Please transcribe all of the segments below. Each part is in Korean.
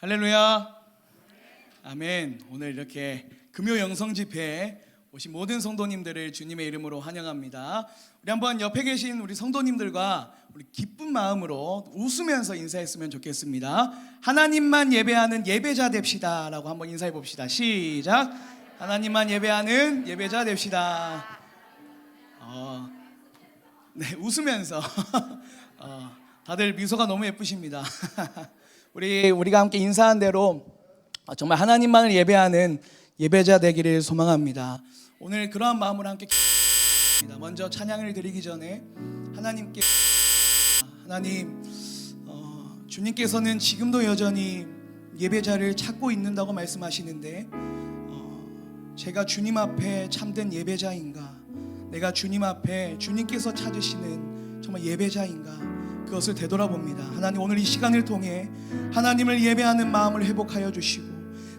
할렐루야. 아멘. 오늘 이렇게 금요 영성 집회에 오신 모든 성도님들을 주님의 이름으로 환영합니다. 우리 한번 옆에 계신 우리 성도님들과 우리 기쁜 마음으로 웃으면서 인사했으면 좋겠습니다. 하나님만 예배하는 예배자 됩시다 라고 한번 인사해 봅시다. 시작. 하나님만 예배하는 예배자 됩시다. 네, 웃으면서 다들 미소가 너무 예쁘십니다. 우리가 함께 인사한 대로 정말 하나님만을 예배하는 예배자 되기를 소망합니다. 오늘 그러한 마음으로 함께 기도합니다. 먼저 찬양을 드리기 전에 하나님 주님께서는 지금도 여전히 예배자를 찾고 있는다고 말씀하시는데 제가 주님 앞에 참된 예배자인가, 내가 주님 앞에 주님께서 찾으시는 정말 예배자인가, 그것을 되돌아봅니다. 하나님, 오늘 이 시간을 통해 하나님을 예배하는 마음을 회복하여 주시고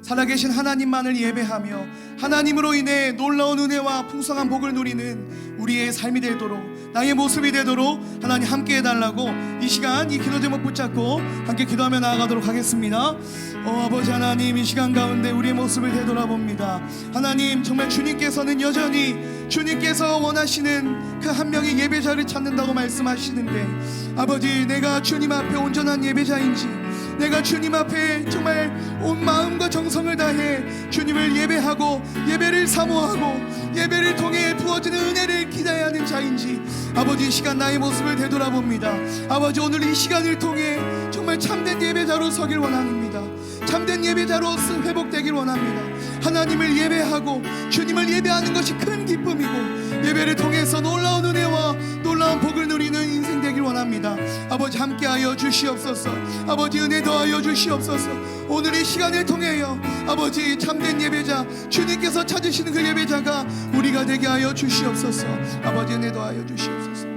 살아계신 하나님만을 예배하며 하나님으로 인해 놀라운 은혜와 풍성한 복을 누리는 우리의 삶이 되도록, 나의 모습이 되도록 하나님 함께 해달라고 이 시간 이 기도 제목 붙잡고 함께 기도하며 나아가도록 하겠습니다. 아버지 하나님, 이 시간 가운데 우리의 모습을 되돌아봅니다. 하나님, 정말 주님께서는 여전히 주님께서 원하시는 그 한 명의 예배자를 찾는다고 말씀하시는데, 아버지, 내가 주님 앞에 온전한 예배자인지, 내가 주님 앞에 정말 온 마음과 정성을 다해 주님을 예배하고 예배를 사모하고 예배를 통해 부어지는 은혜를 기다려야 하는 자인지, 아버지, 이 시간 나의 모습을 되돌아봅니다. 아버지, 오늘 이 시간을 통해 정말 참된 예배자로 서길 원합니다. 참된 예배자로 회복되길 원합니다. 하나님을 예배하고 주님을 예배하는 것이 큰 기쁨이고 예배를 통해서 놀라운 은혜와 놀라운 복을 누리는 인생 되길 원합니다. 아버지, 함께하여 주시옵소서. 아버지, 은혜 더하여 주시옵소서. 오늘 이 시간을 통해요, 아버지, 참된 예배자, 주님께서 찾으시는 그 예배자가 우리가 되게 하여 주시옵소서. 아버지, 은혜 더하여 주시옵소서.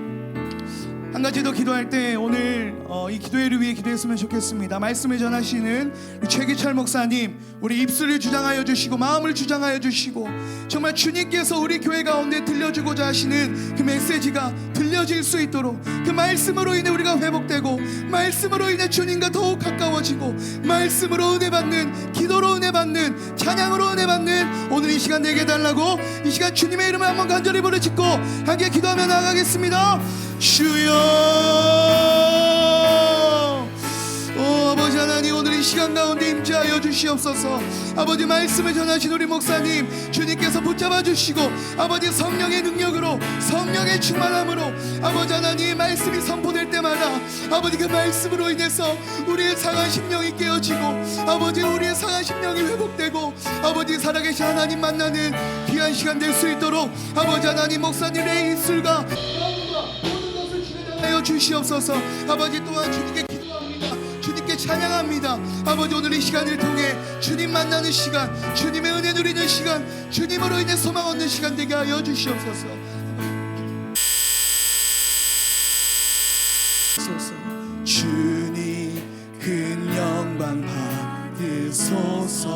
한 가지 더 기도할 때 오늘 이 기도회를 위해 기도했으면 좋겠습니다. 말씀을 전하시는 최기철 목사님, 우리 입술을 주장하여 주시고 마음을 주장하여 주시고 정말 주님께서 우리 교회 가운데 들려주고자 하시는 그 메시지가 들려질 수 있도록, 그 말씀으로 인해 우리가 회복되고 말씀으로 인해 주님과 더욱 가까워지고 말씀으로 은혜 받는, 기도로 은혜 받는, 찬양으로 은혜 받는 오늘 이 시간 되게 해달라고 이 시간 주님의 이름을 한번 간절히 부르짖고 함께 기도하며 나아가겠습니다. 주여, 아버지 하나님, 오늘 이 시간 가운데 임재하여 주시옵소서. 아버지, 말씀을 전하신 우리 목사님 주님께서 붙잡아 주시고 아버지, 성령의 능력으로, 성령의 충만함으로 아버지 하나님, 말씀이 선포될 때마다 아버지, 그 말씀으로 인해서 우리의 상한 심령이 깨어지고 아버지, 우리의 상한 심령이 회복되고 아버지, 살아계신 하나님 만나는 귀한 시간 될 수 있도록 아버지 하나님, 목사님의 입술과 모든 것을 주관하여 주시옵소서. 아버지, 또한 주님께 기도합니다. 주님께 찬양합니다. 아버지, 오늘 이 시간을 통해 주님 만나는 시간, 주님의 은혜 누리는 시간, 주님으로 인해 소망 얻는 시간 되게 하여 주시옵소서. 주님 큰 영광 받으소서.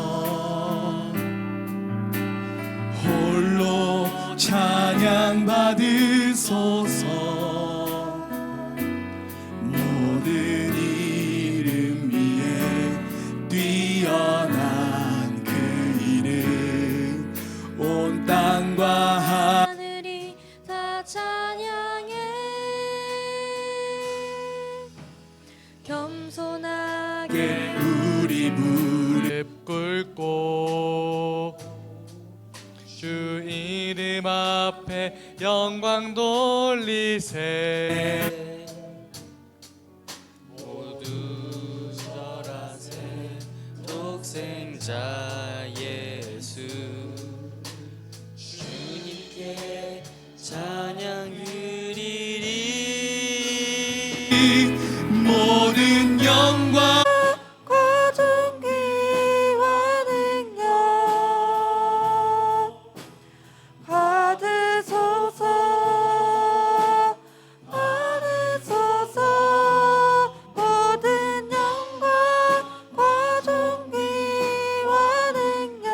홀로 찬양 받으소서. 모든 이름 위에 뛰어난 그 이름, 온 땅과 하늘이 다 찬양해. 겸손하게 우리 무릎 꿇고 주 이름 앞에 영광 돌리세. 모두 절하세. 독생자 예수, 주님께 찬양 드리리. 모든 영광 존귀와 능력 받으소서. 받으소서. 모든 영광과 존귀와 능력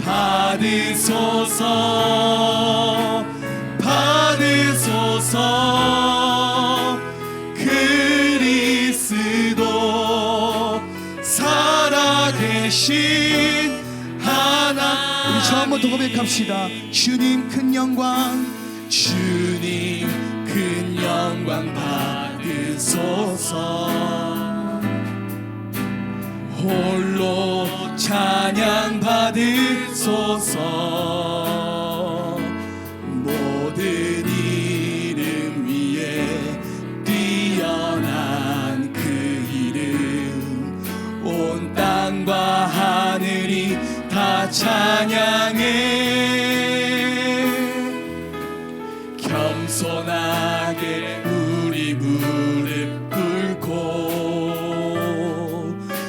받으소서. 받으소서. 그리스도 처음부터 고백합시다. 주님 큰 영광, 주님 큰 영광 받으소서. 홀로 찬양 받으소서. 모든 이름 위에 뛰어난 그 이름, 온 땅과 하늘이 다 찬양해. 겸손하게 우리 무릎 꿇고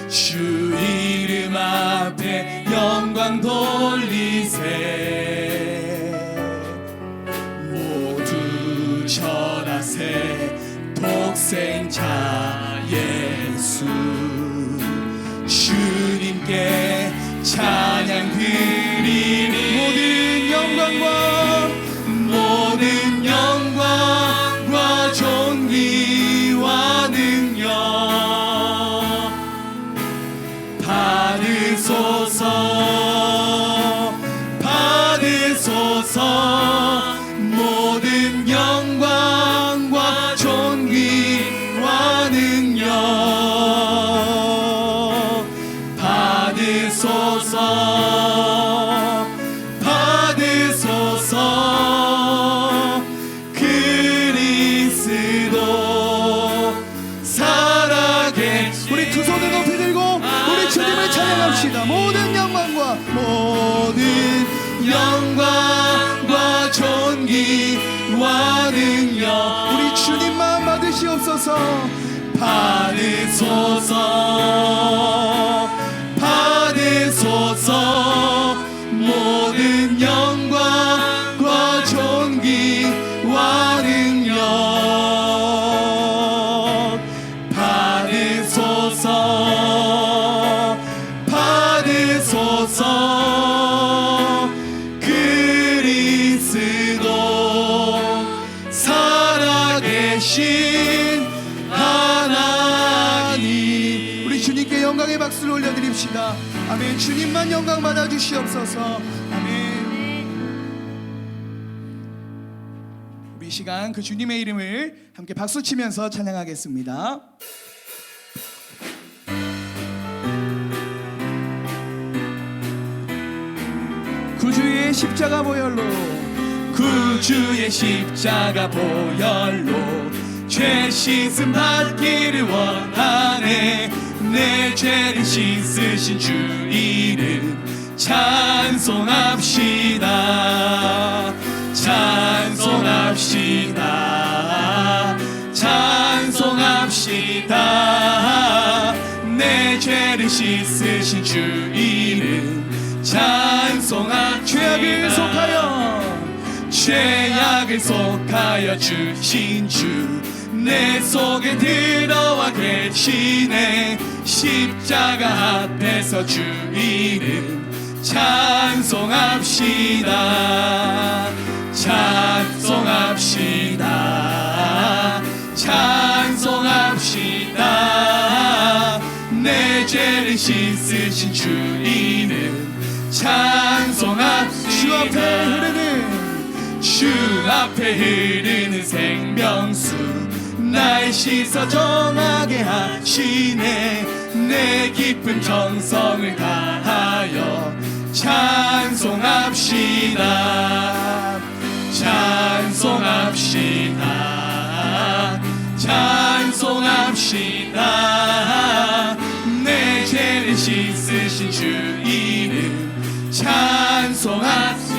주 이름 앞에 영광 돌리세. 모두 절하세 독생자 예수. 주님께 찬양 드리니 모든 영광과 존귀와 능력 받으소서. 모든 영광과 존귀와 능력 받으소서. 그리스도 살아계시. 우리 두 손을 높이 들고 우리 주님을 찬양합시다. 모든 영광과 존귀와 능력 우리 주님만 받으시옵소서. 받으소서. 모든 영광과 존귀와 능력 받으소서. 그리스도 살아계신 하나님. 우리 주님께 영광의 박수를 올려드립시다. 아멘. 주님만 영광 받아주시옵소서. 아멘. 우리 이 시간 그 주님의 이름을 함께 박수치면서 찬양하겠습니다. 구주의 십자가 보혈로, 구주의 십자가 보혈로 죄 씻음 받기를 원하네. 내 죄를 씻으신 주 이름 찬송합시다. 찬송합시다. 찬송합시다. 내 죄를 씻으신 주 이름 찬송합시다. 죄악을 속하여 주신 주 내 속에 들어와 계시네. 십자가 앞에서 주 이름 찬송합시다. 찬송합시다. 찬송합시다. 내 죄를 씻으신 주 이름 찬송합시다. 주 앞에 흐르는 생명수 날 씻어 정하게 하시네. 내 깊은 정성을 다하여 찬송합시다. 찬송합시다. 찬송합시다. 내 죄를 씻으신 주 이름 찬송합시다.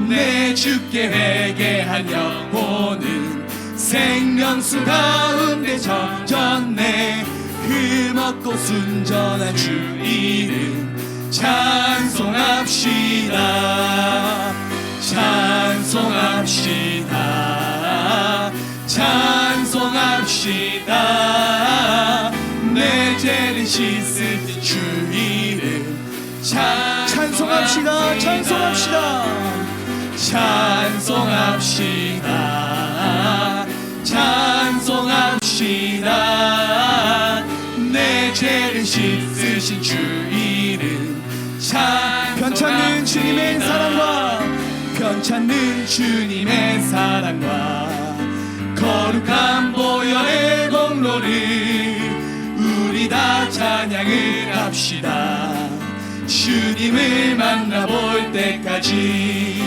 내 주께 회개한 영혼은 생명수 가운데 젖었네. 흠없고 순전한 주 이름 찬송합시다. 찬송합시다. 찬송합시다. 내 죄를 씻으신 주 이름 찬송합시다. 찬송합시다. 찬송합시다. 찬송합시다. 내 죄를 씻으신 주 이름 찬송합시다. 주님의 사랑과 편찮는 주님의 사랑과 거룩한 보혈의 공로를 우리 다 찬양을 합시다. 주님을 만나볼 때까지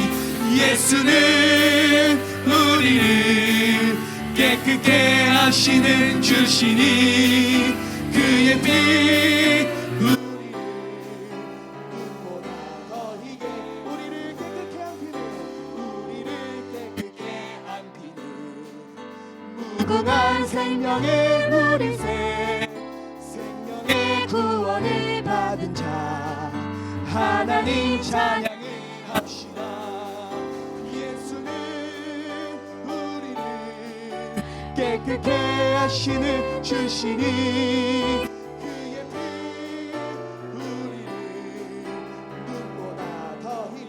예수는 우리를 깨끗게 하시는 주시니 그의 피 무궁한 생명의 물이새 생명의 구원을 받은 자 하나님 찬양을 합시다. 예수는 우리를 깨끗게 하시는 주시니 그의 피 우리를 눈보다 더히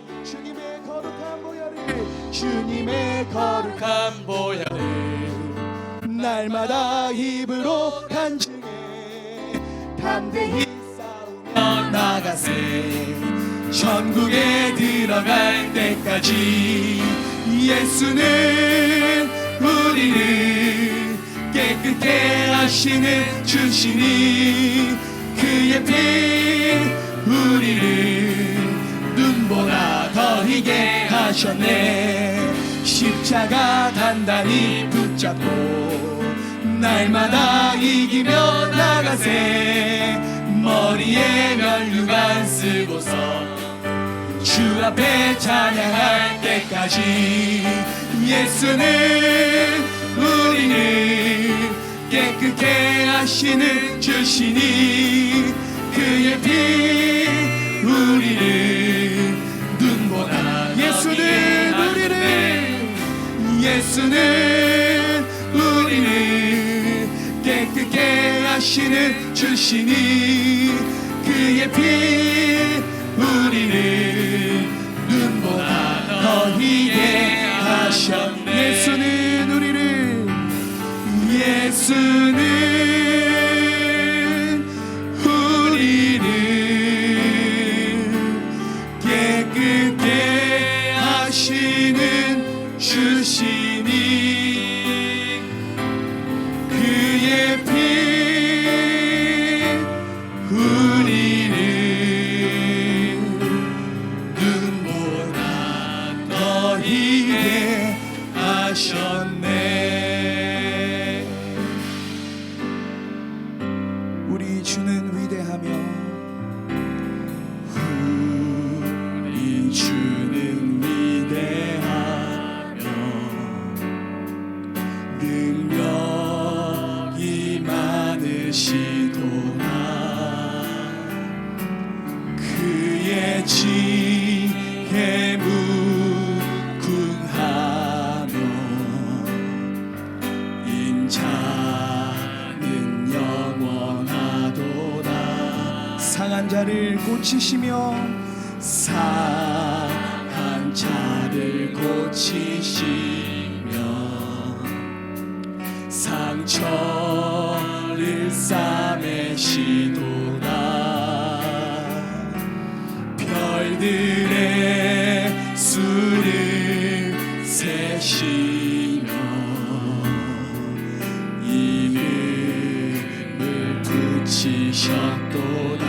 주님의 거룩한 보혈을 날마다 입으로 간증해 담대히 싸우며 나가세. 천국에 들어갈 때까지 예수는 우리를 깨끗게 하시는 주시니 그의 피 우리를 눈보라 더 희게 하셨네. 십자가 단단히 붙잡고 날마다 이기며 나가세. 머리에 면류관 쓰고서 주 앞에 찬양할 때까지 예수는 우리를 깨끗게 하시는 주시니 그의 피 우리를 눈보다 예수는 우리를 깨끗게 하시는 주시니 그의 피 우리를 눈보다 더 희게 하셨네. 예수는 우리를 깨끗게 하시는 주시니 그의 피 우리를 눈보다 더 희게 하셨네. 우리 주는 위대하며 우리 주는 위대하며 능력이 많으시도다. 그의 지혜 무궁하며 인자는 영원하도다. 상한 자를 고치시며 상한 자를 고치시며 상처를 싸매시도다. 별들의 수를 세시며 이름을 붙이셨도다.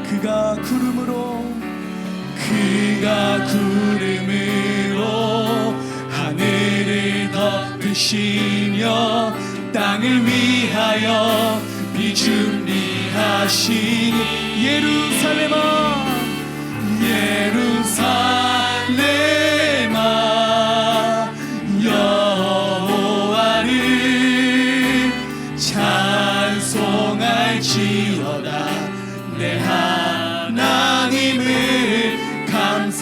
그가 구름으로 하늘을 덮으시며 땅을 위하여 비 준비하시니 예루살렘아 여호와를 찬송할지어다. 내 하나님을 감사함으로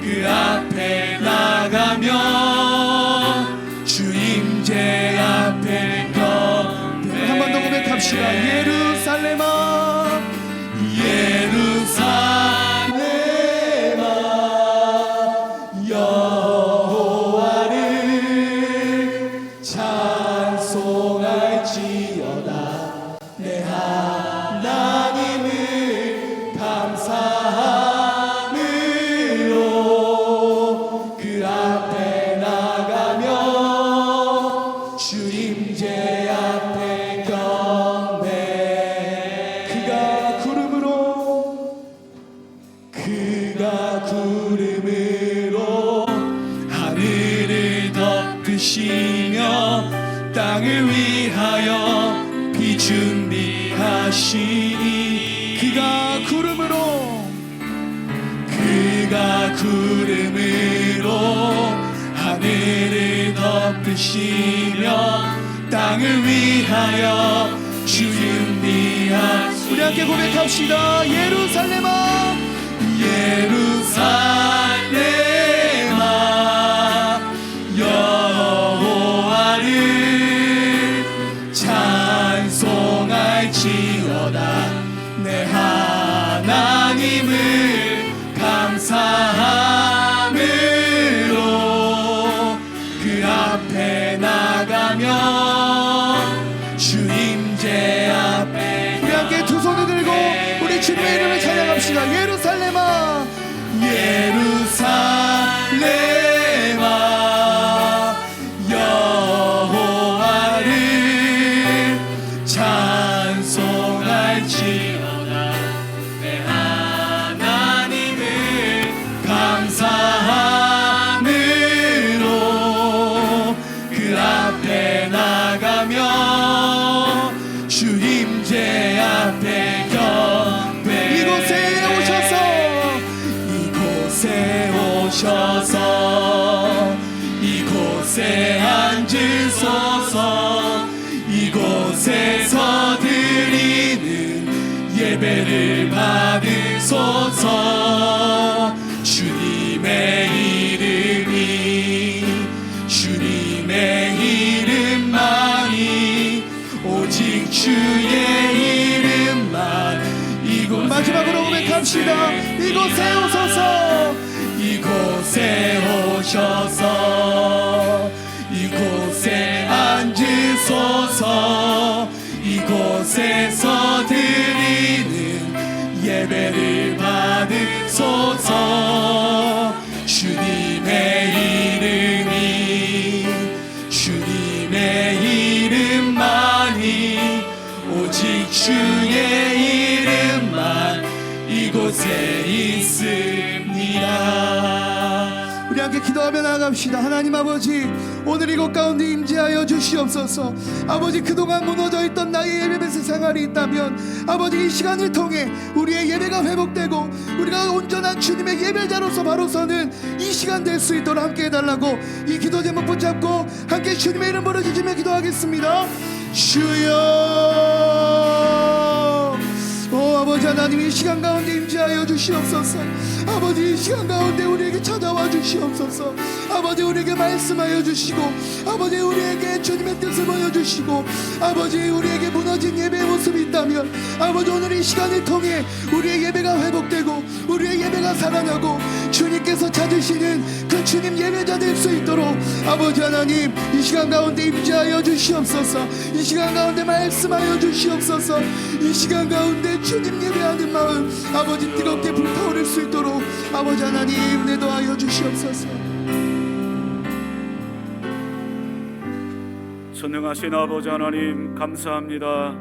그 앞에 나가며 주 임재 앞에 한 번 더 고백합시다. 예루살렘아 여호와를 찬송할지어다. 내 하나님 하시니 그가 구름으로 하늘을 덮으시며 땅을 위하여 준비하시. 우리 함께 고백합시다. 예루살렘아 예루살렘아 여호와를 찬송할지어다. 내 하나님을 감사함으로 그 앞에 나가며 주임제 앞에 우리 함께 두 손을 들고 우리 주님의 이름을 찬양합시다. 예루살렘아 예루살렘아 여호와를 찬송할지어다. 내 하나님을 감사함으로 그 앞에 나가며 주임제 앞에 경배. 이곳에 오셔서 이곳에 앉으소서. 이곳에서 드리는 예배를 받으소서. 주님의 이름만이 오직 주의 이름만. 이곳에 마지막으로 고백합시다. 이곳에 오소서 이곳에 오셔서 이곳에 앉으소서. 이곳에서 드리는 예배를 받으소서. 주님의 이름만이 오직 주의 이름만 이곳에 있습니다. 우리 함께 기도하며 나아갑시다. 하나님 아버지, 오늘 이곳 가운데 임재하여 주시옵소서. 아버지, 그동안 무너져 있던 나의 예배 생활이 있다면 아버지 이 시간을 통해 우리의 예배가 회복되고 우리가 온전한 주님의 예배자로서 바로 서는 이 시간 될 수 있도록 함께 해달라고 이 기도 제목 붙잡고 함께 주님의 이름 부르짖으며 기도하겠습니다. 주여, 오 아버지 하나님, 이 시간 가운데 임재하여 주시옵소서. 아버지, 이 시간 가운데 우리에게 찾아와 주시옵소서. 아버지, 우리에게 말씀하여 주시고 아버지 우리에게 주님의 뜻을 보여주시고 아버지 우리에게 무너진 예배의 모습이 있다면 아버지 오늘 이 시간을 통해 우리의 예배가 회복되고 우리의 예배가 살아나고 주님께서 찾으시는 그 주님 예배자 될 수 있도록 아버지 하나님 이 시간 가운데 임재하여 주시옵소서. 이 시간 가운데 말씀하여 주시옵소서. 이 시간 가운데 주님 예배하는 마음 아버지 뜨겁게 불타오를 수 있도록 아버지 하나님 은혜 더하여 주시옵소서. 선능하신 아버지 하나님 감사합니다.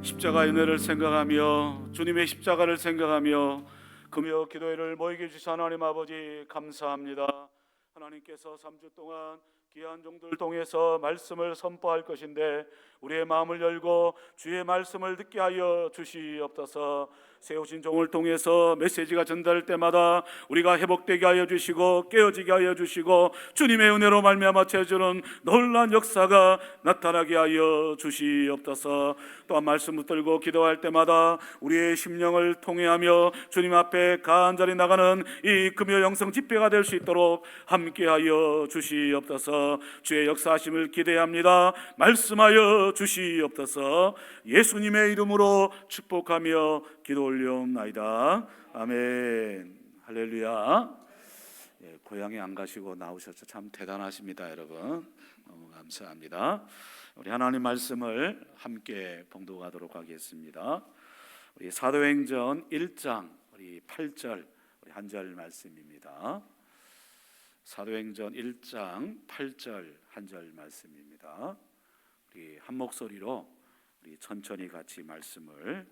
십자가의 은혜를 생각하며 주님의 십자가를 생각하며 금요 기도회를 모이게 주신 하나님 아버지 감사합니다. 하나님께서 3주 동안 귀한 종들 통해서 말씀을 선포할 것인데 우리의 마음을 열고 주의 말씀을 듣게 하여 주시옵소서. 세우신 종을 통해서 메시지가 전달될 때마다 우리가 회복되게 하여 주시고 깨어지게 하여 주시고 주님의 은혜로 말미암아 채워주는 놀라운 역사가 나타나게 하여 주시옵소서. 또한 말씀 붙들고 기도할 때마다 우리의 심령을 통회하며 주님 앞에 간절히 나가는 이 금요 영성 집회가 될 수 있도록 함께하여 주시옵소서. 주의 역사하심을 기대합니다. 말씀하여 주시옵소서. 예수님의 이름으로 축복하며 기도 올려옵나이다. 아멘. 할렐루야. 고향에 안 가시고 나오셔서 참 대단하십니다, 여러분. 너무 감사합니다. 우리 하나님 말씀을 함께 봉독하도록 하겠습니다. 우리 사도행전 1장 우리 8절 우리 한 절 말씀입니다. 사도행전 1장 8절 한 절 말씀입니다. 우리 한 목소리로 우리 천천히 같이 말씀을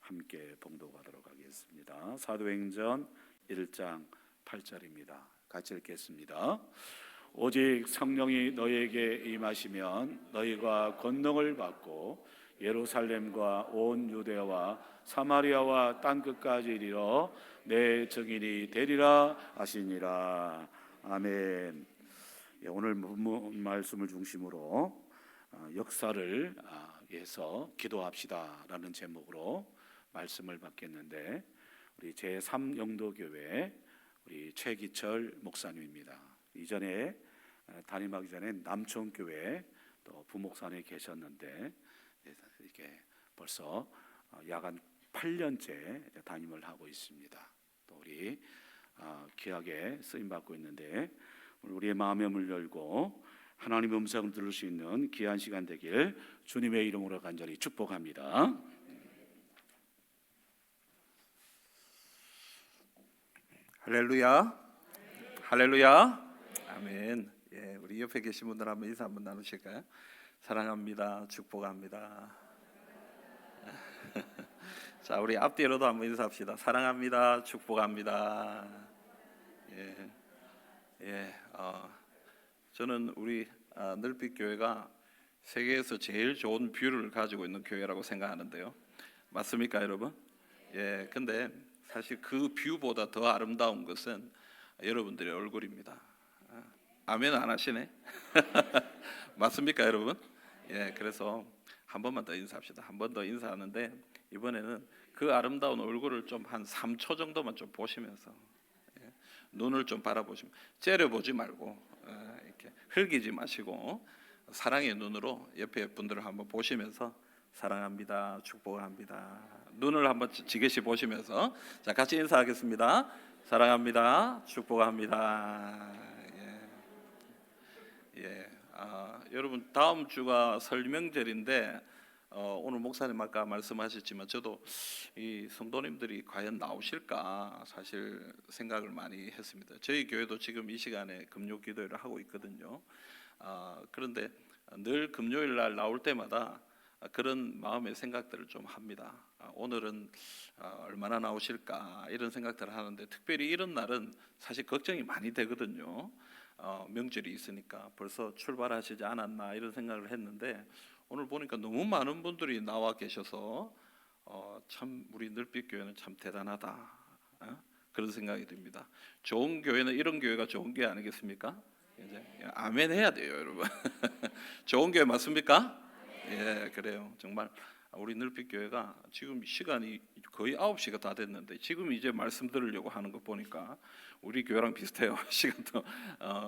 함께 봉독하도록 하겠습니다. 사도행전 1장 8절입니다. 같이 읽겠습니다. 오직 성령이 너희에게 임하시면 너희가 권능을 받고 예루살렘과 온 유대와 사마리아와 땅 끝까지 이르러 내 증인이 되리라 하시니라. 아멘. 오늘 말씀을 중심으로 역사를 위해서 기도합시다라는 제목으로 말씀을 받겠는데, 우리 제3영도교회 우리 최기철 목사님입니다. 이전에 담임하기 전에 남천교회 또 부목사님이 계셨는데 이렇게 벌써 약 한 8년째 담임을 하고 있습니다. 또 우리 귀하게 쓰임 받고 있는데, 우리의 마음의 문을 열고 하나님의 음성을 들을 수 있는 귀한 시간 되길 주님의 이름으로 간절히 축복합니다. 할렐루야, 할렐루야, 아멘. 예, 우리 옆에 계신 분들 한번 인사 한번 나누실까요? 사랑합니다, 축복합니다. 자, 우리 앞뒤로도 한번 인사합시다. 사랑합니다, 축복합니다. 저는 우리 늘빛 교회가 세계에서 제일 좋은 뷰를 가지고 있는 교회라고 생각하는데요. 맞습니까, 여러분? 예, 근데 사실 그 뷰보다 더 아름다운 것은 여러분들의 얼굴입니다. 아멘 안 하시네? 맞습니까, 여러분? 예, 그래서 한 번만 더 인사합시다. 한 번 더 인사하는데, 이번에는 그 아름다운 얼굴을 좀 한 3초 정도만 좀 보시면서, 눈을 좀 바라보시면, 째려보지 말고 이렇게 흘기지 마시고 사랑의 눈으로 옆에 분들을 한번 보시면서 사랑합니다, 축복합니다. 눈을 한번 지그시 보시면서, 자, 같이 인사하겠습니다. 사랑합니다, 축복합니다. 여러분, 다음 주가 설 명절인데 오늘 목사님 아까 말씀하셨지만 저도 이 성도님들이 과연 나오실까 사실 생각을 많이 했습니다. 저희 교회도 지금 이 시간에 금요 기도회를 하고 있거든요. 그런데 늘 금요일 날 나올 때마다 그런 마음의 생각들을 좀 합니다. 오늘은 얼마나 나오실까 이런 생각들을 하는데, 특별히 이런 날은 사실 걱정이 많이 되거든요. 명절이 있으니까 벌써 출발하시지 않았나 이런 생각을 했는데, 오늘 보니까 너무 많은 분들이 나와 계셔서 참 우리 늘빛 교회는 참 대단하다, 그런 생각이 듭니다. 좋은 교회는 이런 교회가 좋은 교회 아니겠습니까? 이제 아멘 해야 돼요, 여러분. 좋은 교회 맞습니까? 예, 그래요. 정말 우리 늘빛 교회가 지금 시간이 거의 9시가 다 됐는데 지금 이제 말씀 들으려고 하는 거 보니까 우리 교회랑 비슷해요. 시간도.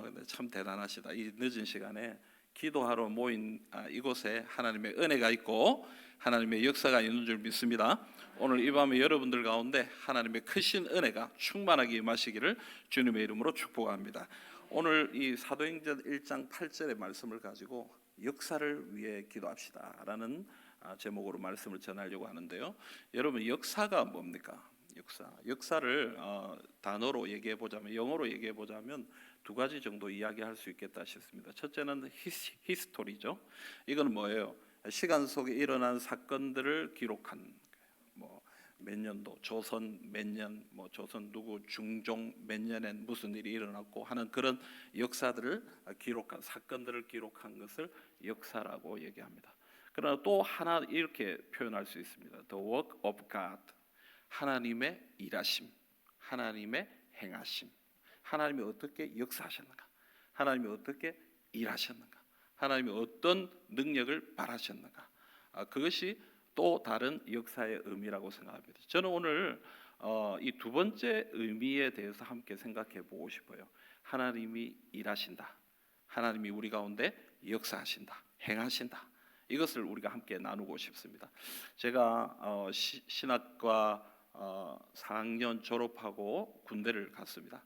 근데 참 대단하시다. 이 늦은 시간에 기도하러 모인 이곳에 하나님의 은혜가 있고 하나님의 역사가 있는 줄 믿습니다. 오늘 이 밤에 여러분들 가운데 하나님의 크신 은혜가 충만하게 임하시기를 주님의 이름으로 축복합니다. 오늘 이 사도행전 1장 8절의 말씀을 가지고 역사를 위해 기도합시다라는 제목으로 말씀을 전하려고 하는데요. 여러분, 역사가 뭡니까? 역사를 단어로 얘기해 보자면, 영어로 얘기해 보자면 두 가지 정도 이야기할 수 있겠다 싶습니다. 첫째는 히스토리죠. 이건 뭐예요? 시간 속에 일어난 사건들을 기록한, 몇 년도, 조선 몇 년, 조선 누구 중종 몇 년엔 무슨 일이 일어났고 하는 그런 역사들을 기록한, 사건들을 기록한 것을 역사라고 얘기합니다. 그러나 또 하나 이렇게 표현할 수 있습니다. The work of God, 하나님의 일하심, 하나님의 행하심, 하나님이 어떻게 역사하셨는가, 하나님이 어떻게 일하셨는가, 하나님이 어떤 능력을 발하셨는가, 그것이 또 다른 역사의 의미라고 생각합니다. 저는 오늘 이 두 번째 의미에 대해서 함께 생각해 보고 싶어요. 하나님이 일하신다, 하나님이 우리 가운데 역사하신다, 행하신다. 이것을 우리가 함께 나누고 싶습니다. 제가 신학과 4학년 졸업하고 군대를 갔습니다.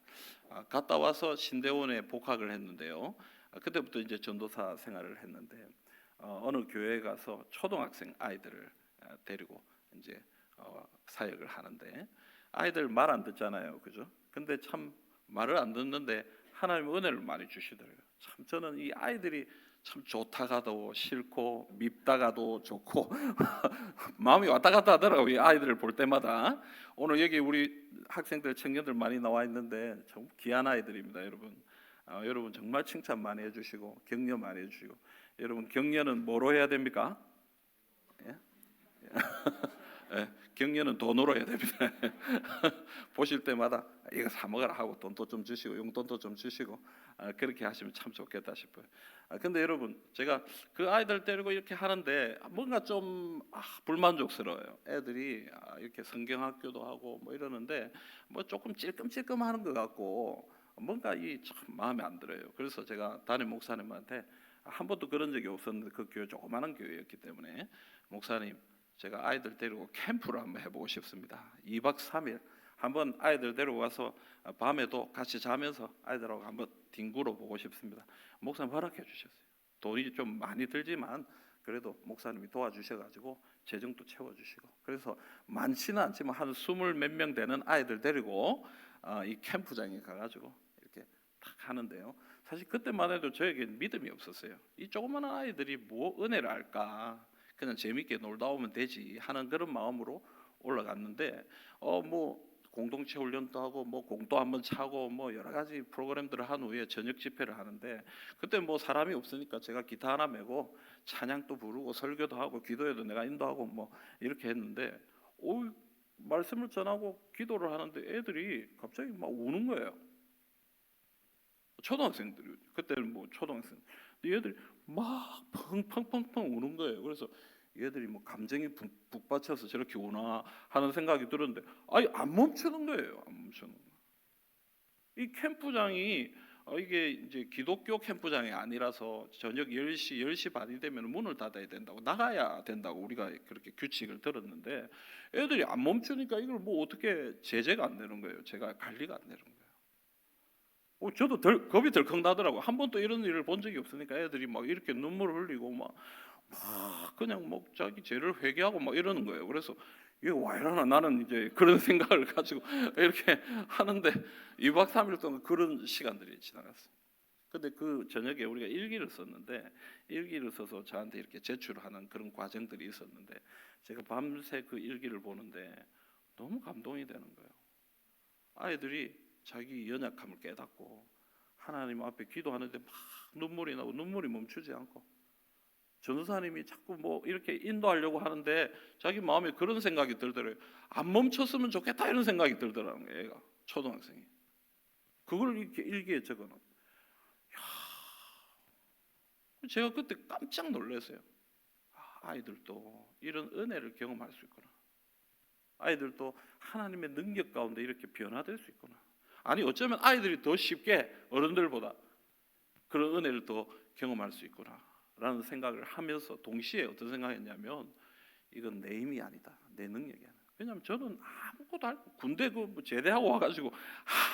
갔다 와서 신대원에 복학을 했는데요. 그때부터 이제 전도사 생활을 했는데 어느 교회에 가서 초등학생 아이들을 데리고 이제 사역을 하는데, 아이들 말 안 듣잖아요, 그죠? 근데 참 말을 안 듣는데 하나님의 은혜를 많이 주시더라고요. 참 저는 이 아이들이 참 좋다가도 싫고 밉다가도 좋고 마음이 왔다 갔다 하더라고요, 이 아이들을 볼 때마다. 오늘 여기 우리 학생들, 청년들 많이 나와 있는데 참 귀한 아이들입니다, 여러분. 여러분 정말 칭찬 많이 해주시고 격려 많이 해주시고. 여러분, 격려는 뭐로 해야 됩니까? 예? 예, 격려는 돈으로 해야 됩니다. 보실 때마다 이거 사 먹어라 하고 돈도 좀 주시고 용돈도 좀 주시고 그렇게 하시면 참 좋겠다 싶어요. 근데 여러분 제가 그 아이들 데리고 이렇게 하는데 뭔가 좀 불만족스러워요. 애들이 이렇게 성경학교도 하고 뭐 이러는데 뭐 조금 찔끔찔끔하는 것 같고 뭔가 이 참 마음에 안 들어요. 그래서 제가 담임 목사님한테 한 번도 그런 적이 없었는데 그 교회 조그마한 교회였기 때문에 목사님 제가 아이들 데리고 캠프를 한번 해보고 싶습니다. 2박 3일 한번 아이들 데리고 가서 밤에도 같이 자면서 아이들하고 한번 뒹굴어 보고 싶습니다. 목사님 허락해 주셨어요. 돈이 좀 많이 들지만 그래도 목사님이 도와주셔가지고 재정도 채워주시고 그래서 많지는 않지만 한 20 몇 명 되는 아이들 데리고 이 캠프장에 가가지고 이렇게 딱 하는데요. 사실 그때만 해도 저에게 믿음이 없었어요. 이 조그마한 아이들이 뭐 은혜를 알까? 그냥 재밌게 놀다 오면 되지 하는 그런 마음으로 올라갔는데 뭐 공동체 훈련도 하고 뭐 공도 한번 차고 뭐 여러 가지 프로그램들을 한 후에 저녁 집회를 하는데 그때 뭐 사람이 없으니까 제가 기타 하나 메고 찬양도 부르고 설교도 하고 기도회도 내가 인도하고 뭐 이렇게 했는데 말씀을 전하고 기도를 하는데 애들이 갑자기 막 우는 거예요. 초등학생들이 그때는 뭐 초등학생 얘들이 막 펑펑펑펑 우는 거예요. 그래서 얘들이 뭐 감정이 북받쳐서 저렇게 우나 하는 생각이 들었는데 안 멈추는 거예요. 안 멈추는 거예요. 이 캠프장이 이게 이제 기독교 캠프장이 아니라서 저녁 10시 반이 되면 문을 닫아야 된다고 나가야 된다고 우리가 그렇게 규칙을 들었는데 애들이 안 멈추니까 이걸 뭐 어떻게 제재가 안 되는 거예요. 제가 관리가 안 되는 거예요. 저도 겁이 덜컥 나더라고. 한 번도 이런 일을 본 적이 없으니까 애들이 막 이렇게 눈물을 흘리고 막 그냥 뭐 자기 죄를 회개하고 막 이러는 거예요. 그래서 이거 와 이러나 나는 이제 그런 생각을 가지고 이렇게 하는데 2박 3일 동안 그런 시간들이 지나갔어요. 근데 그 저녁에 우리가 일기를 썼는데 일기를 써서 저한테 이렇게 제출하는 그런 과정들이 있었는데 제가 밤새 그 일기를 보는데 너무 감동이 되는 거예요. 아이들이 자기 연약함을 깨닫고 하나님 앞에 기도하는데 막 눈물이 나고 눈물이 멈추지 않고 전도사님이 자꾸 뭐 이렇게 인도하려고 하는데 자기 마음에 그런 생각이 들더래요. 안 멈췄으면 좋겠다 이런 생각이 들더라는 거예요. 얘가 초등학생이 그걸 이렇게 일기에 적어놓고 제가 그때 깜짝 놀랐어요. 아이들도 이런 은혜를 경험할 수 있구나. 아이들도 하나님의 능력 가운데 이렇게 변화될 수 있구나. 아니 어쩌면 아이들이 더 쉽게 어른들보다 그런 은혜를 더 경험할 수 있구나 라는 생각을 하면서 동시에 어떤 생각했냐면 이건 내 힘이 아니다. 내 능력이 아니다. 왜냐하면 저는 아무것도 군대 제대하고 와가지고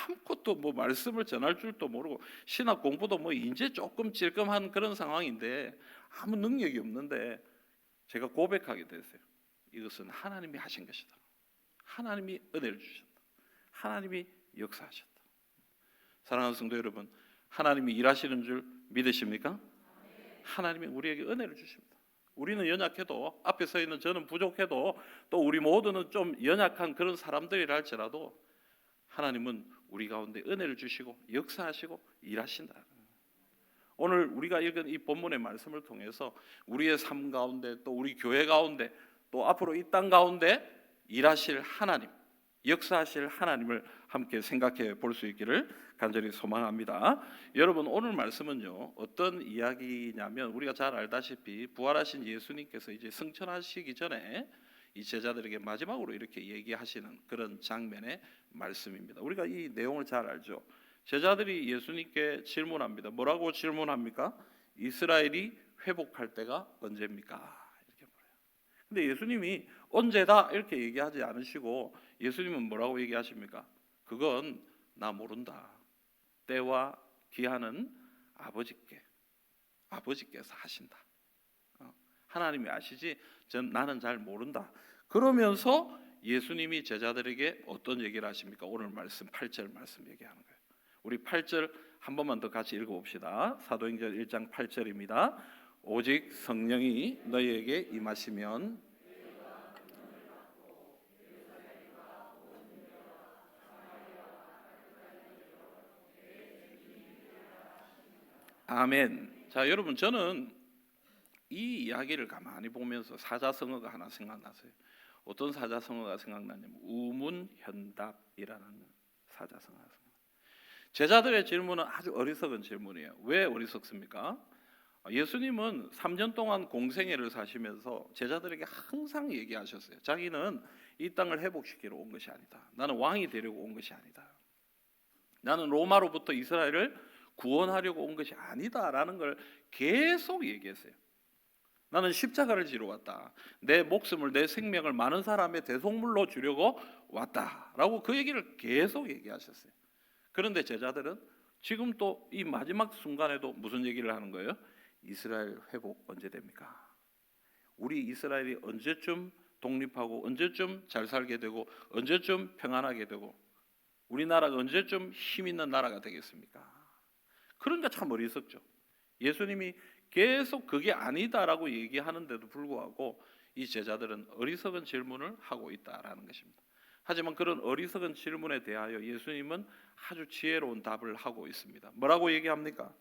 아무것도 뭐 말씀을 전할 줄도 모르고 신학 공부도 뭐 이제 조금 찔끔한 그런 상황인데 아무 능력이 없는데 제가 고백하게 됐어요. 이것은 하나님이 하신 것이다. 하나님이 은혜를 주셨다. 하나님이 역사하셨다. 사랑하는 성도 여러분, 하나님이 일하시는 줄 믿으십니까? 하나님이 우리에게 은혜를 주십니다. 우리는 연약해도 앞에 서 있는 저는 부족해도 또 우리 모두는 좀 연약한 그런 사람들이라 할지라도 하나님은 우리 가운데 은혜를 주시고 역사하시고 일하신다. 오늘 우리가 읽은 이 본문의 말씀을 통해서 우리의 삶 가운데 또 우리 교회 가운데 또 앞으로 이 땅 가운데 일하실 하나님, 역사하실 하나님을 함께 생각해 볼 수 있기를 간절히 소망합니다. 여러분 오늘 말씀은요 어떤 이야기냐면 우리가 잘 알다시피 부활하신 예수님께서 이제 승천하시기 전에 이 제자들에게 마지막으로 이렇게 얘기하시는 그런 장면의 말씀입니다. 우리가 이 내용을 잘 알죠. 제자들이 예수님께 질문합니다. 뭐라고 질문합니까? 이스라엘이 회복할 때가 언제입니까? 이렇게 물어요. 근데 예수님이 언제다 이렇게 얘기하지 않으시고 예수님은 뭐라고 얘기하십니까? 그건 나 모른다. 때와 기한은 아버지께서 하신다. 하나님이 아시지 나는 잘 모른다. 그러면서 예수님이 제자들에게 어떤 얘기를 하십니까? 오늘 말씀 8절 말씀 얘기하는 거예요. 우리 8절 한 번만 더 같이 읽어봅시다. 사도행전 1장 8절입니다. 오직 성령이 너희에게 임하시면 아멘. 자, 여러분 저는 이 이야기를 가만히 보면서 사자성어가 하나 생각나서요. 어떤 사자성어가 생각나냐면 우문현답이라는 사자성어가. 제자들의 질문은 아주 어리석은 질문이에요. 왜 어리석습니까? 예수님은 3년 동안 공생애를 사시면서 제자들에게 항상 얘기하셨어요. 자기는 이 땅을 회복시키러 온 것이 아니다. 나는 왕이 되려고 온 것이 아니다. 나는 로마로부터 이스라엘을 구원하려고 온 것이 아니다라는 걸 계속 얘기했어요. 나는 십자가를 지러 왔다. 내 목숨을, 내 생명을 많은 사람의 대속물로 주려고 왔다라고 그 얘기를 계속 얘기하셨어요. 그런데 제자들은 지금 또 이 마지막 순간에도 무슨 얘기를 하는 거예요? 이스라엘 회복 언제 됩니까? 우리 이스라엘이 언제쯤 독립하고 언제쯤 잘 살게 되고 언제쯤 평안하게 되고 우리나라가 언제쯤 힘 있는 나라가 되겠습니까? 그러니까 참 어리석죠. 예수님이 계속 그게 아니다라고 얘기하는데도 불구하고 이 제자들은 어리석은 질문을 하고 있다라는 것입니다. 하지만 그런 어리석은 질문에 대하여 예수님은 아주 지혜로운 답을 하고 있습니다. 뭐라고 얘기합니까?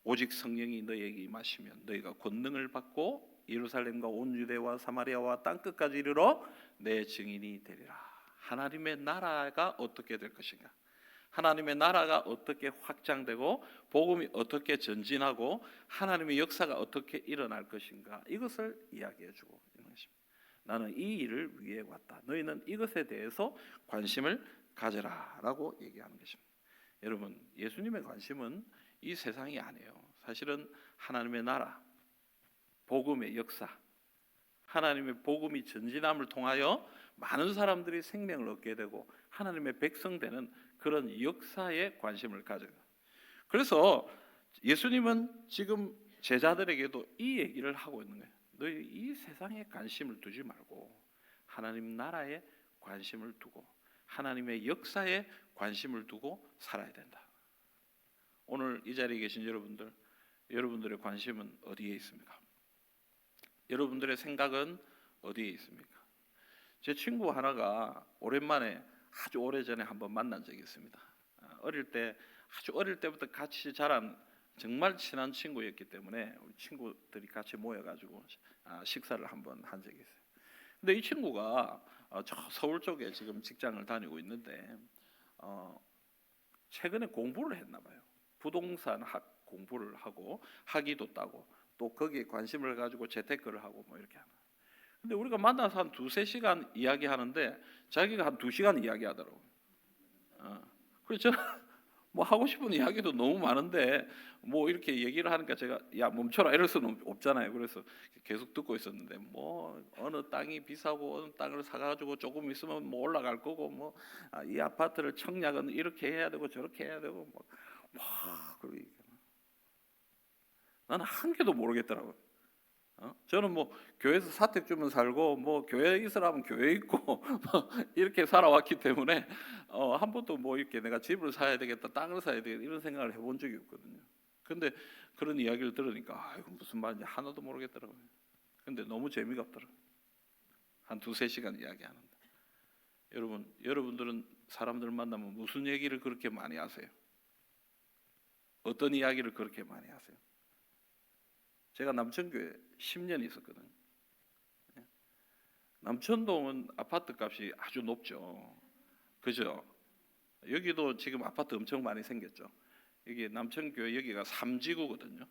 오직 성령이 너희에게 임하시면 너희가 권능을 받고 예루살렘과 온 유대와 사마리아와 땅끝까지 이르러 내 증인이 되리라. 하나님의 나라가 어떻게 될 것인가? 하나님의 나라가 어떻게 확장되고 복음이 어떻게 전진하고 하나님의 역사가 어떻게 일어날 것인가? 이것을 이야기해 주고 있는 것입니다. 나는 이 일을 위해 왔다. 너희는 이것에 대해서 관심을 가져라라고 얘기하는 것입니다. 여러분, 예수님의 관심은 이 세상이 아니에요. 사실은 하나님의 나라, 복음의 역사, 하나님의 복음이 전진함을 통하여 많은 사람들이 생명을 얻게 되고 하나님의 백성 되는 그런 역사에 관심을 가져요. 그래서 예수님은 지금 제자들에게도 이 얘기를 하고 있는 거예요. 너희 이 세상에 관심을 두지 말고 하나님 나라에 관심을 두고 하나님의 역사에 관심을 두고 살아야 된다. 오늘 이 자리에 계신 여러분들, 여러분들의 관심은 어디에 있습니까? 여러분들의 생각은 어디에 있습니까? 제 친구 하나가 오랜만에 아주 오래전에 한번 만난 적이 있습니다. 아주 어릴 때부터 같이 자란 정말 친한 친구였기 때문에 우리 친구들이 같이 모여가지고 식사를 한번 한 적이 있어요. 근데 이 친구가 저 서울 쪽에 지금 직장을 다니고 있는데 최근에 공부를 했나 봐요. 부동산 학 공부를 하고 학위도 따고 또 거기에 관심을 가지고 재테크를 하고 뭐 이렇게 하는. 근데 우리가 만나서 한 2-3시간 이야기하는데 자기가 한 2시간 이야기하더라고요. 그래서 저는 뭐 하고 싶은 이야기도 너무 많은데 뭐 이렇게 얘기를 하니까 제가 야 멈춰라 이럴 수는 없잖아요. 그래서 계속 듣고 있었는데 뭐 어느 땅이 비싸고 어느 땅을 사가지고 조금 있으면 뭐 올라갈 거고 뭐 이 아파트를 청약은 이렇게 해야 되고 저렇게 해야 되고 뭐 그러고 나는 한 개도 모르겠더라고요. 저는 뭐 교회에서 사택 주면 살고 뭐 교회에 있으라면 교회에 있고 뭐 이렇게 살아왔기 때문에 한 번도 뭐 이렇게 내가 집을 사야 되겠다, 땅을 사야 되겠다 이런 생각을 해본 적이 없거든요. 근데 그런 이야기를 들으니까 이거 무슨 말인지 하나도 모르겠더라고요. 근데 너무 재미가 없더라고요. 한 2-3시간 이야기하는데. 여러분들은 사람들 만나면 무슨 얘기를 그렇게 많이 하세요? 어떤 이야기를 그렇게 많이 하세요? 제가 남천교에 10년 있었거든요. 남천동은 아파트 값이 아주 높죠. 그죠? 여기도 지금 아파트 엄청 많이 생겼죠. 여기 남천교회 여기가 3지구거든요.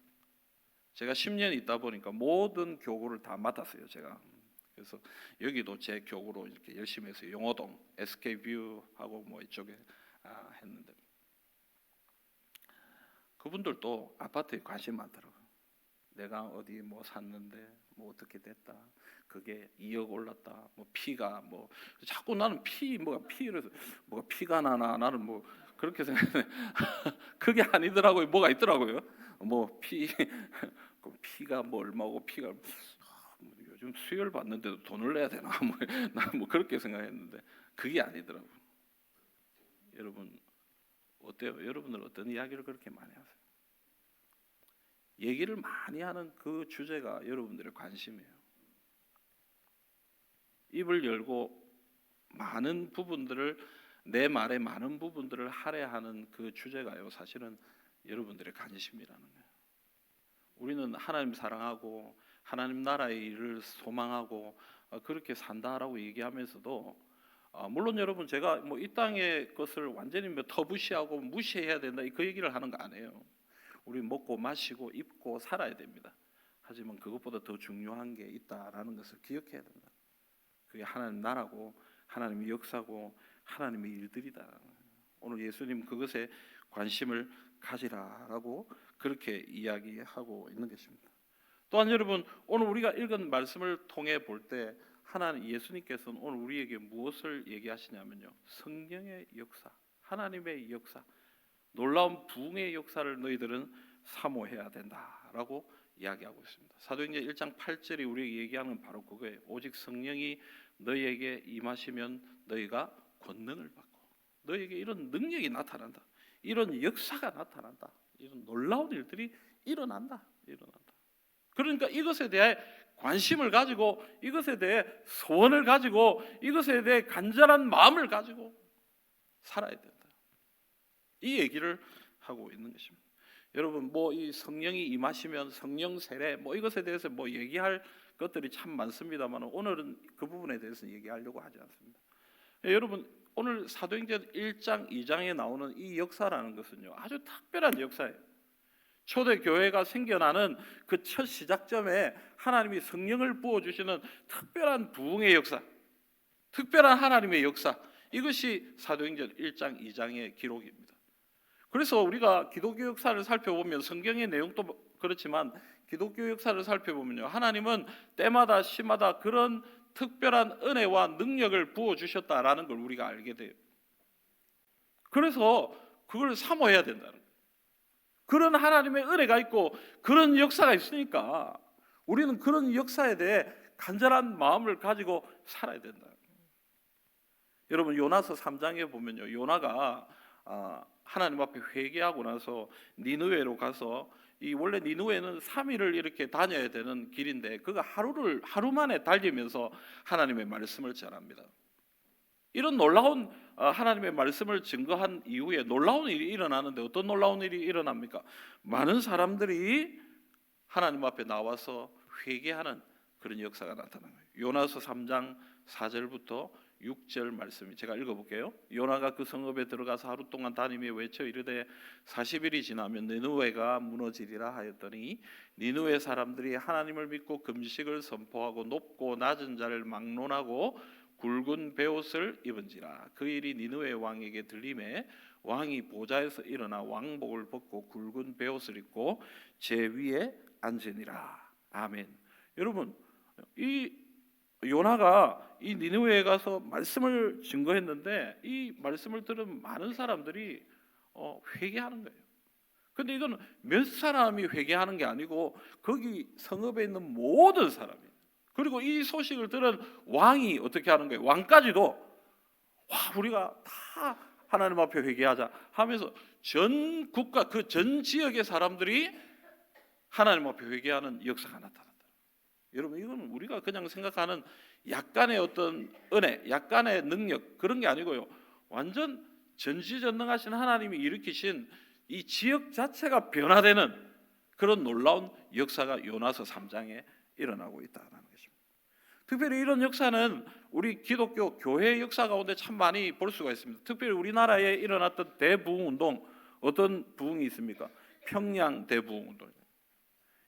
제가 10년 있다 보니까 모든 교구를 다 맡았어요. 제가. 그래서 여기도 제 교구로 이렇게 열심히 해서 용호동, SK뷰하고 뭐 이쪽에 했는데 그분들도 아파트에 관심 많더라고요. 내가 어디 뭐 샀는데 뭐 어떻게 됐다. 그게 2억 올랐다. 뭐 피가 뭐 자꾸 나는 피를 뭐가 피가 나나 나는 뭐 그렇게 생각해. 그게 아니더라고요. 뭐가 있더라고요. 뭐 피가 뭐 얼마고 피가 요즘 수혈 받는데도 돈을 내야 되나 뭐 나는 뭐 그렇게 생각했는데 그게 아니더라고요. 여러분 어때요? 여러분들 어떤 이야기를 그렇게 많이 하세요? 얘기를 많이 하는 그 주제가 여러분들의 관심이에요. 입을 열고 많은 부분들을 내 말의 많은 부분들을 할애하는 그 주제가요. 사실은 여러분들의 관심이라는 거예요. 우리는 하나님 사랑하고 하나님 나라의 일을 소망하고 그렇게 산다라고 얘기하면서도 물론 여러분 제가 뭐 이 땅의 것을 완전히 터부시하고 무시해야 된다 그 얘기를 하는 거 아니에요. 우리 먹고 마시고 입고 살아야 됩니다. 하지만 그것보다 더 중요한 게 있다라는 것을 기억해야 된다. 그게 하나님 나라고 하나님의 역사고 하나님의 일들이다. 오늘 예수님 그것에 관심을 가지라라고 그렇게 이야기하고 있는 것입니다. 또한 여러분 오늘 우리가 읽은 말씀을 통해 볼 때 하나님 예수님께서는 오늘 우리에게 무엇을 얘기하시냐면요, 성령의 역사, 하나님의 역사, 놀라운 부흥의 역사를 너희들은 사모해야 된다라고 이야기하고 있습니다. 사도행전 1장 8절이 우리에게 얘기하는 바로 그거예요. 오직 성령이 너희에게 임하시면 너희가 권능을 받고 너희에게 이런 능력이 나타난다, 이런 역사가 나타난다, 이런 놀라운 일들이 일어난다. 그러니까 이것에 대해 관심을 가지고 이것에 대해 소원을 가지고 이것에 대해 간절한 마음을 가지고 살아야 된다. 이 얘기를 하고 있는 것입니다. 여러분 뭐 이 성령이 임하시면 성령 세례 뭐 이것에 대해서 뭐 얘기할 것들이 참 많습니다만 오늘은 그 부분에 대해서 얘기하려고 하지 않습니다. 여러분 오늘 사도행전 1장 2장에 나오는 이 역사라는 것은요 아주 특별한 역사예요. 초대교회가 생겨나는 그 첫 시작점에 하나님이 성령을 부어주시는 특별한 부흥의 역사, 특별한 하나님의 역사, 이것이 사도행전 1장 2장의 기록입니다. 그래서 우리가 기독교 역사를 살펴보면 성경의 내용도 그렇지만 기독교 역사를 살펴보면요 하나님은 때마다 시마다 그런 특별한 은혜와 능력을 부어주셨다라는 걸 우리가 알게 돼요. 그래서 그걸 사모해야 된다는 거예요. 그런 하나님의 은혜가 있고 그런 역사가 있으니까 우리는 그런 역사에 대해 간절한 마음을 가지고 살아야 된다. 여러분 요나서 3장에 보면요 요나가 하나님 앞에 회개하고 나서 니느웨로 가서 이 원래 니느웨는 3일을 이렇게 다녀야 되는 길인데 그가 하루 만에 달리면서 하나님의 말씀을 전합니다. 이런 놀라운 하나님의 말씀을 증거한 이후에 놀라운 일이 일어나는데 어떤 놀라운 일이 일어납니까? 많은 사람들이 하나님 앞에 나와서 회개하는 그런 역사가 나타나는 거예요. 요나서 3장 4절부터 6절 말씀이 제가 읽어볼게요. 요나가 그 성읍에 들어가서 하루 동안 다니며 외쳐 이르되 40일이 지나면 니느웨가 무너지리라 하였더니 니느웨 사람들이 하나님을 믿고 금식을 선포하고 높고 낮은 자를 막론하고 굵은 베옷을 입은지라. 그 일이 니느웨 왕에게 들림에 왕이 보좌에서 일어나 왕복을 벗고 굵은 베옷을 입고 제 위에 앉으니라. 아멘. 여러분 이 요나가 이 니느웨에 가서 말씀을 증거했는데 이 말씀을 들은 많은 사람들이 회개하는 거예요. 근데 이건 몇 사람이 회개하는 게 아니고 거기 성읍에 있는 모든 사람이, 그리고 이 소식을 들은 왕이 어떻게 하는 거예요? 왕까지도 우리가 다 하나님 앞에 회개하자 하면서 전 국가 그 전 지역의 사람들이 하나님 앞에 회개하는 역사가 나타난다. 여러분 이건 우리가 그냥 생각하는 약간의 어떤 은혜, 약간의 능력 그런 게 아니고요. 완전 전지전능하신 하나님이 일으키신 이 지역 자체가 변화되는 그런 놀라운 역사가 요나서 3장에 일어나고 있다는 것입니다. 특별히 이런 역사는 우리 기독교 교회의 역사 가운데 참 많이 볼 수가 있습니다. 특별히 우리나라에 일어났던 대부흥운동, 어떤 부흥이 있습니까? 평양 대부흥운동.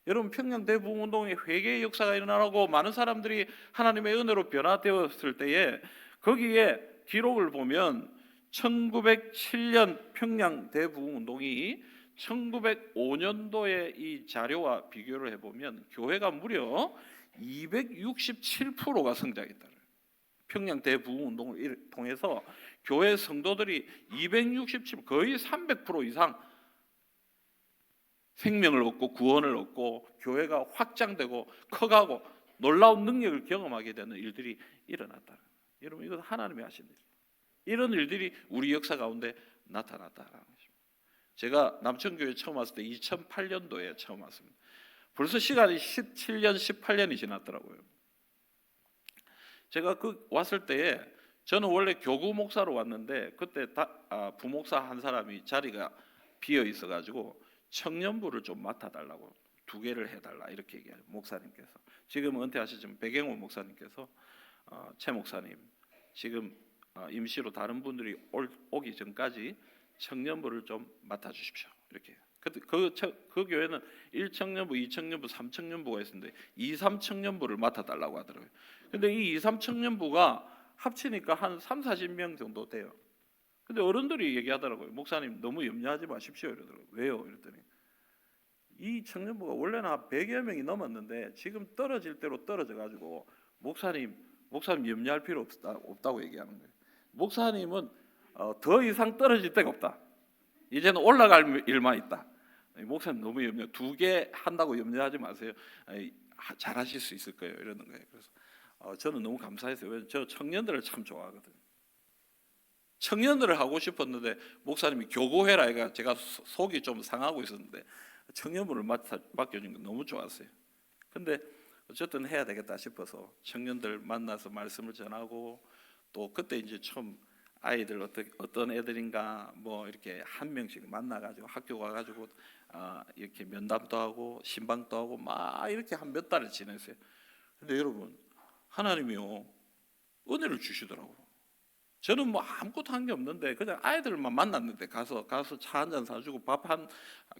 여러분 평양 대부흥운동의 회개의 역사가 일어나고 많은 사람들이 하나님의 은혜로 변화되었을 때에 거기에 기록을 보면 1907년 평양 대부흥운동이 1905년도의 이 자료와 비교를 해보면 교회가 무려 267%가 성장했다. 평양 대부흥운동을 통해서 교회 성도들이 267, 거의 300% 이상 생명을 얻고 구원을 얻고 교회가 확장되고 커가고 놀라운 능력을 경험하게 되는 일들이 일어났다. 여러분 이건 하나님이 하신 일. 이런 일들이 우리 역사 가운데 나타났다라는 것입니다. 제가 남천교회 처음 왔을 때 2008년도에 처음 왔습니다. 벌써 시간이 17년, 18년이 지났더라고요. 제가 그 왔을 때에 저는 원래 교구 목사로 왔는데 그때 부목사 한 사람이 자리가 비어 있어가지고 청년부를 좀 맡아달라고 2개를 해달라 이렇게 얘기해요. 목사님께서 지금 은퇴하시지만 백영호 목사님께서 최 목사님 지금 임시로 다른 분들이 오기 전까지 청년부를 좀 맡아주십시오 이렇게. 그 교회는 1청년부, 2청년부, 3청년부가 있었는데 2, 3청년부를 맡아달라고 하더라고요. 근데 이 2, 3청년부가 합치니까 한 3, 40명 정도 돼요. 근데 어른들이 얘기하더라고요. 목사님 너무 염려하지 마십시오 이러더라고요. 왜요? 이랬더니 이 청년부가 원래는 한 100여 명이 넘었는데 지금 떨어질 대로 떨어져 가지고 목사님 염려할 필요 없다고 얘기하는 거예요. 목사님은 더 이상 떨어질 데가 없다. 이제는 올라갈 일만 있다. 목사님 너무 2개 한다고 염려하지 마세요. 잘하실 수 있을 거예요. 이러는 거예요. 그래서 저는 너무 감사했어요. 왜냐면 저 청년들을 참 좋아하거든요. 청년들을 하고 싶었는데 목사님이 교고해라 해가 제가 속이 좀 상하고 있었는데 청년부를 맡겨준 거 너무 좋았어요. 근데 어쨌든 해야 되겠다 싶어서 청년들 만나서 말씀을 전하고 또 그때 이제 처음 아이들 어떤 애들인가 뭐 이렇게 한 명씩 만나가지고 학교 가가지고 이렇게 면담도 하고 신방도 하고 막 이렇게 한 몇 달을 지냈어요. 근데 여러분 하나님이요 은혜를 주시더라고요. 저는 뭐 아무것도 한 게 없는데 그냥 아이들만 만났는데 가서 차 한 잔 사주고 밥 한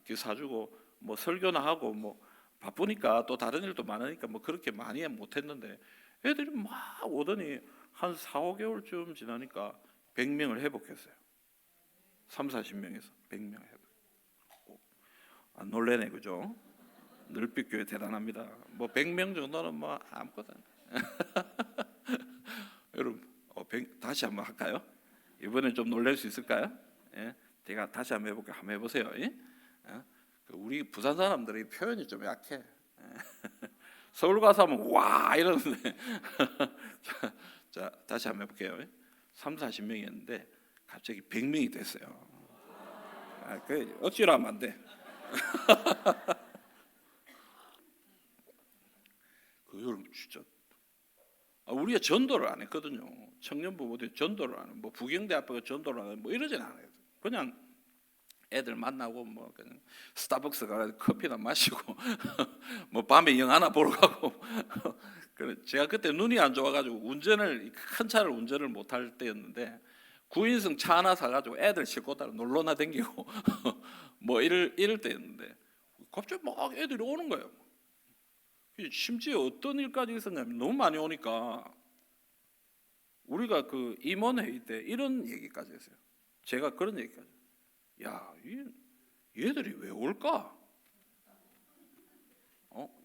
끼 사주고 뭐 설교나 하고 뭐 바쁘니까 또 다른 일도 많으니까 뭐 그렇게 많이 못했는데 애들이 막 오더니 한 4, 5개월쯤 지나니까 100명을 회복했어요. 3, 40명에서 100명 회복. 안 놀래네 그죠? 늘빛교회 대단합니다. 뭐 100명 정도는 뭐 아무것도 안 여러분 다시 한번 할까요? 이번엔 좀 놀랄 수 있을까요? 예? 제가 다시 한번 해볼게요. 한번 해보세요. 예? 우리 부산 사람들이 표현이 좀 약해. 예? 서울 가서 하면 와 이러는데 자 다시 한번 해볼게요. 3, 40명이었는데 갑자기 100명이 됐어요. 그 억지로 하면 안 돼. 그 여러분 진짜 우리가 전도를 안 했거든요. 청년부 모두 전도를 안 해요. 뭐 부경대 앞에 전도를 안 해요. 뭐 이러진 않아요. 그냥 애들 만나고 뭐 그냥 스타벅스 가서 커피나 마시고 뭐 밤에 영화나 보러 가고. 제가 그때 눈이 안 좋아가지고 큰 차를 운전을 못할 때였는데 9인승 차 하나 사가지고 애들 싣고 따라 놀러나 댕기고 뭐 이럴 때였는데 갑자기 막 애들이 오는 거예요. 심지어 어떤 일까지 있었냐면 너무 많이 오니까 우리가 그 임원회의 때 이런 얘기까지 했어요. 제가 그런 얘기까지. 야, 얘들이 왜 올까?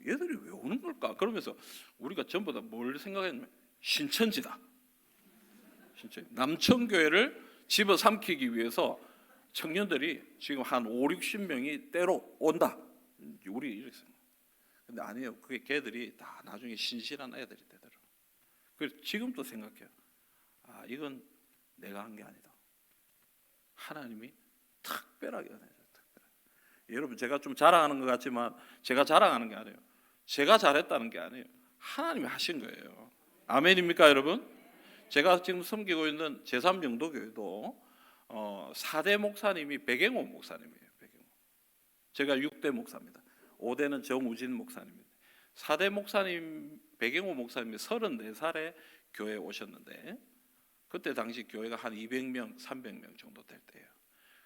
얘들이 왜 오는 걸까? 그러면서 우리가 전부 다 뭘 생각했냐면 신천지다. 남천교회를 집어삼키기 위해서 청년들이 지금 한 5, 60명이 때로 온다. 우리 이랬어요. 근데 아니에요. 그게 걔들이 다 나중에 신실한 애들이 되더라고요. 그래서 지금도 생각해요. 이건 내가 한 게 아니다. 하나님이 특별하게 하네요. 여러분 제가 좀 자랑하는 것 같지만 제가 자랑하는 게 아니에요. 제가 잘했다는 게 아니에요. 하나님이 하신 거예요. 아멘입니까 여러분? 제가 지금 섬기고 있는 제3영도교회도 4대 목사님이 백영호 목사님이에요. 백영호. 제가 6대 목사입니다. 5대는 정우진 목사님입니다. 4대 목사님 백영호 목사님이 34살에 교회에 오셨는데 그때 당시 교회가 한 200명, 300명 정도 될 때예요.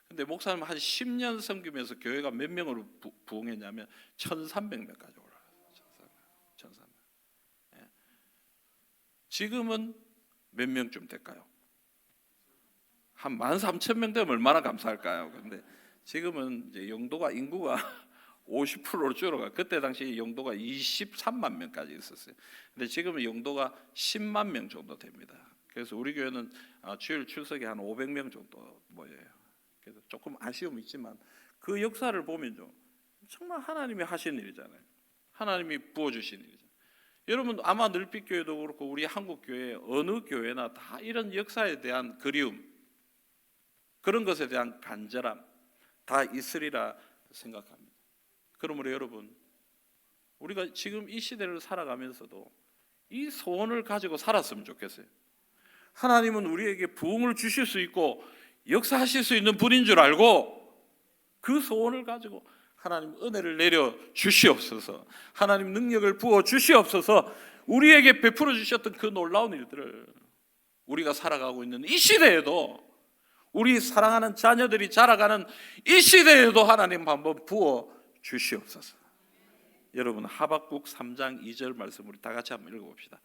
근데 목사님 한 10년 섬기면서 교회가 몇 명으로 부흥했냐면 1,300명까지 올라갔어요. 1,300. 예. 지금은 몇 명쯤 될까요? 한 13,000명 되면 얼마나 감사할까요? 근데 지금은 이제 영도가 인구가 50%로 줄어가. 그때 당시 영도가 23만 명까지 있었어요. 근데 지금은 영도가 10만 명 정도 됩니다. 그래서 우리 교회는 주일 출석이 한 500명 정도 모여요. 그래서 조금 아쉬움이 있지만 그 역사를 보면 좀 정말 하나님이 하신 일이잖아요. 하나님이 부어주신 일이잖아요. 여러분 아마 늘빛교회도 그렇고 우리 한국교회 어느 교회나 다 이런 역사에 대한 그리움, 그런 것에 대한 간절함 다 있으리라 생각합니다. 그러므로 여러분 우리가 지금 이 시대를 살아가면서도 이 소원을 가지고 살았으면 좋겠어요. 하나님은 우리에게 부흥을 주실 수 있고 역사하실 수 있는 분인 줄 알고 그 소원을 가지고 하나님 은혜를 내려 주시옵소서. 하나님 능력을 부어 주시옵소서. 우리에게 베풀어 주셨던 그 놀라운 일들을 우리가 살아가고 있는 이 시대에도, 우리 사랑하는 자녀들이 자라가는 이 시대에도 하나님 한번 부어 주시옵소서. 여러분, 하박국 3장 2절 말씀 우리 다 같이 한번 읽어봅시다.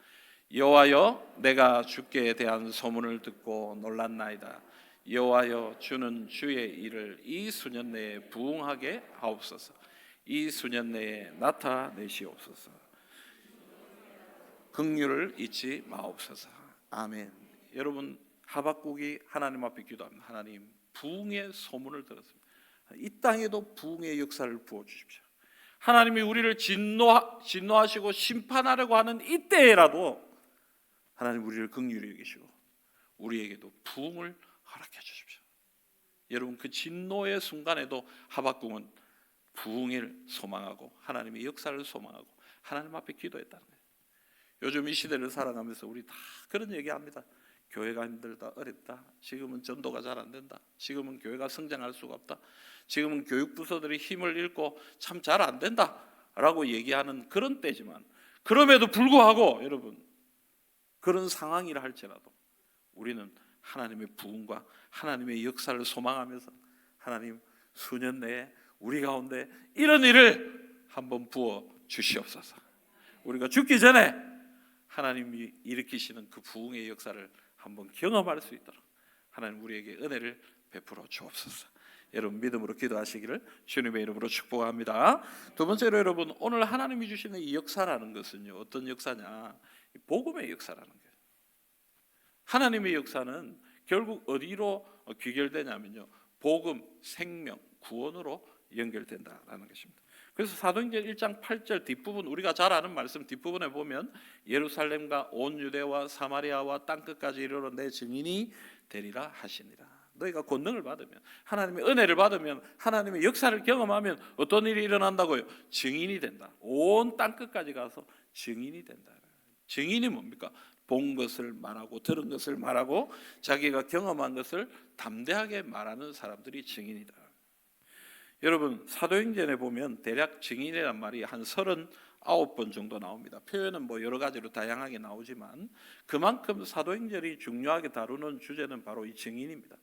여호와여, 내가 주께 대한 소문을 듣고 놀랐나이다. 여호와여, 주는 주의 일을 이 수년 내에 부응하게 하옵소서. 이 수년 내에 나타내시옵소서. 긍휼을 잊지 마옵소서. 아멘. 여러분, 하박국이 하나님 앞에 기도합니다. 하나님, 부흥의 소문을 들었습니다. 이 땅에도 부흥의 역사를 부어주십시오. 하나님이 우리를 진노하시고 심판하려고 하는 이때라도 하나님 우리를 긍휼히 여기시고 우리에게도 부흥을 허락해 주십시오. 여러분, 그 진노의 순간에도 하박국은 부흥을 소망하고 하나님의 역사를 소망하고 하나님 앞에 기도했다는 거예요. 요즘 이 시대를 살아가면서 우리 다 그런 얘기합니다. 교회가 힘들다, 어렵다. 지금은 전도가 잘 안 된다. 지금은 교회가 성장할 수가 없다. 지금은 교육부서들이 힘을 잃고 참 잘 안 된다 라고 얘기하는 그런 때지만, 그럼에도 불구하고 여러분, 그런 상황이라 할지라도 우리는 하나님의 부흥과 하나님의 역사를 소망하면서 하나님, 수년 내에 우리 가운데 이런 일을 한번 부어 주시옵소서. 우리가 죽기 전에 하나님이 일으키시는 그 부흥의 역사를 한번 경험할 수 있도록 하나님 우리에게 은혜를 베풀어 주옵소서. 여러분, 믿음으로 기도하시기를 주님의 이름으로 축복합니다. 두 번째로 여러분, 오늘 하나님이 주시는 이 역사라는 것은요, 어떤 역사냐? 복음의 역사라는 거예요. 하나님의 역사는 결국 어디로 귀결되냐면요, 복음, 생명, 구원으로 연결된다라는 것입니다. 그래서 사도행전 1장 8절 뒷부분, 우리가 잘 아는 말씀 뒷부분에 보면 예루살렘과 온 유대와 사마리아와 땅끝까지 이르러 내 증인이 되리라 하시니라. 너희가 권능을 받으면, 하나님의 은혜를 받으면, 하나님의 역사를 경험하면 어떤 일이 일어난다고요? 증인이 된다. 온 땅끝까지 가서 증인이 된다. 증인이 뭡니까? 본 것을 말하고 들은 것을 말하고 자기가 경험한 것을 담대하게 말하는 사람들이 증인이다. 여러분, 사도행전에 보면 대략 증인이란 말이 한 39번 정도 나옵니다. 표현은 뭐 여러 가지로 다양하게 나오지만 그만큼 사도행전이 중요하게 다루는 주제는 바로 이 증인입니다.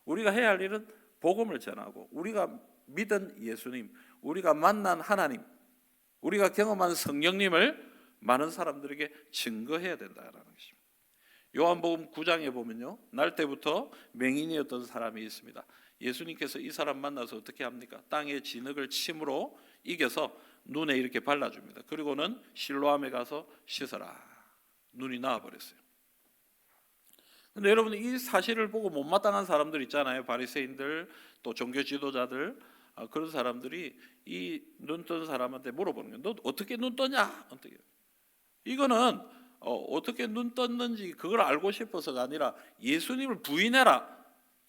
우리가 해야 할 일은 복음을 전하고 우리가 믿은 예수님, 우리가 만난 하나님, 우리가 경험한 성령님을 많은 사람들에게 증거해야 된다는 것입니다. 요한복음 9장에 보면요, 날 때부터 맹인이었던 사람이 있습니다. 예수님께서 이 사람 만나서 어떻게 합니까? 땅에 진흙을 침으로 이겨서 눈에 이렇게 발라줍니다. 그리고는 실로암에 가서 씻어라. 눈이 나아버렸어요. 근데 여러분, 이 사실을 보고 못마땅한 사람들 있잖아요. 바리새인들, 또 종교 지도자들, 그런 사람들이 이 눈 뜬 사람한테 물어보는 거예요. 너 어떻게 눈 떴냐? 어떻게? 이거는 어떻게 눈 떴는지 그걸 알고 싶어서가 아니라 예수님을 부인해라.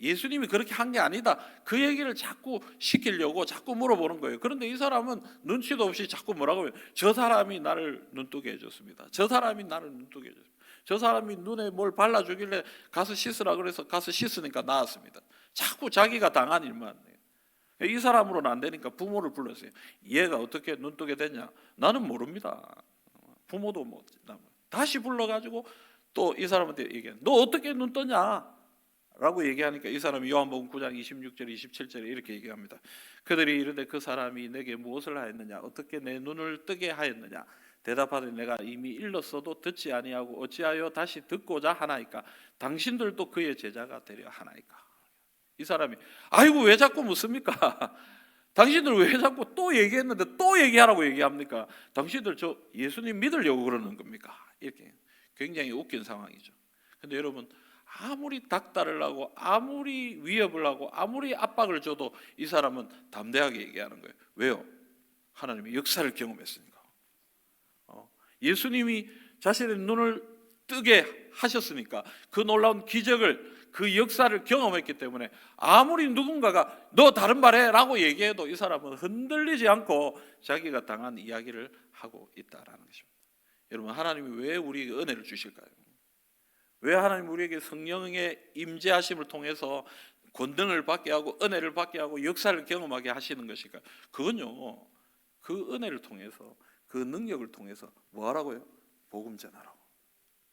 예수님이 그렇게 한 게 아니다. 그 얘기를 자꾸 시키려고 자꾸 물어보는 거예요. 그런데 이 사람은 눈치도 없이 자꾸 뭐라고 해요? 저 사람이 나를 눈뜨게 해줬습니다. 저 사람이 나를 눈뜨게 해줬습니다. 저 사람이 눈에 뭘 발라주길래 가서 씻으라 그래서 가서 씻으니까 나았습니다. 자꾸 자기가 당한 일만 해요. 이 사람으로는 안 되니까 부모를 불렀어요. 얘가 어떻게 눈뜨게 됐냐? 나는 모릅니다. 부모도 못. 다시 불러가지고 또 이 사람한테 얘기해. 너 어떻게 눈 떴냐? 라고 얘기하니까 이 사람이 요한복음 9장 26절 27절에 이렇게 얘기합니다. 그들이 이르되 그 사람이 내게 무엇을 하였느냐? 어떻게 내 눈을 뜨게 하였느냐? 대답하되 내가 이미 일렀어도 듣지 아니하고 어찌하여 다시 듣고자 하나이까? 당신들도 그의 제자가 되려 하나이까? 이 사람이 아이고 왜 자꾸 묻습니까? 당신들 왜 자꾸 또 얘기했는데 또 얘기하라고 얘기합니까? 당신들 저 예수님 믿으려고 그러는 겁니까? 이렇게 굉장히 웃긴 상황이죠. 근데 여러분, 아무리 닥달을 하고 아무리 위협을 하고 아무리 압박을 줘도 이 사람은 담대하게 얘기하는 거예요. 왜요? 하나님의 역사를 경험했으니까. 예수님이 자신의 눈을 뜨게 하셨으니까, 그 놀라운 기적을, 그 역사를 경험했기 때문에 아무리 누군가가 너 다른 말해 라고 얘기해도 이 사람은 흔들리지 않고 자기가 당한 이야기를 하고 있다라는 것입니다. 여러분, 하나님이 왜 우리에게 은혜를 주실까요? 왜 하나님 우리에게 성령의 임재하심을 통해서 권능을 받게 하고 은혜를 받게 하고 역사를 경험하게 하시는 것일까? 그건요, 그 은혜를 통해서, 그 능력을 통해서 뭐 하라고요? 복음 전하라고,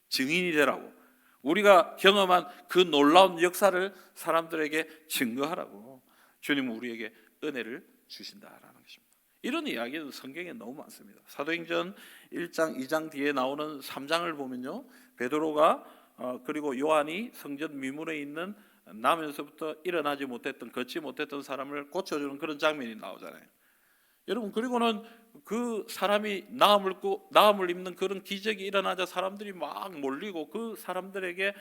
증인이 되라고, 우리가 경험한 그 놀라운 역사를 사람들에게 증거하라고 주님은 우리에게 은혜를 주신다라는 것입니다. 이런 이야기는 성경에 너무 많습니다. 사도행전 1장 2장 뒤에 나오는 3장을 보면요, 베드로가 그리고 요한이 성전 미문에 있는 나면서부터 일어나지 못했던, 걷지 못했던 사람을 고쳐주는 그런 장면이 나오잖아요. 여러분, 그리고는 그 사람이 나음을 입는 그런 기적이 일어나자 사람들이 막 몰리고, 그 사람들에게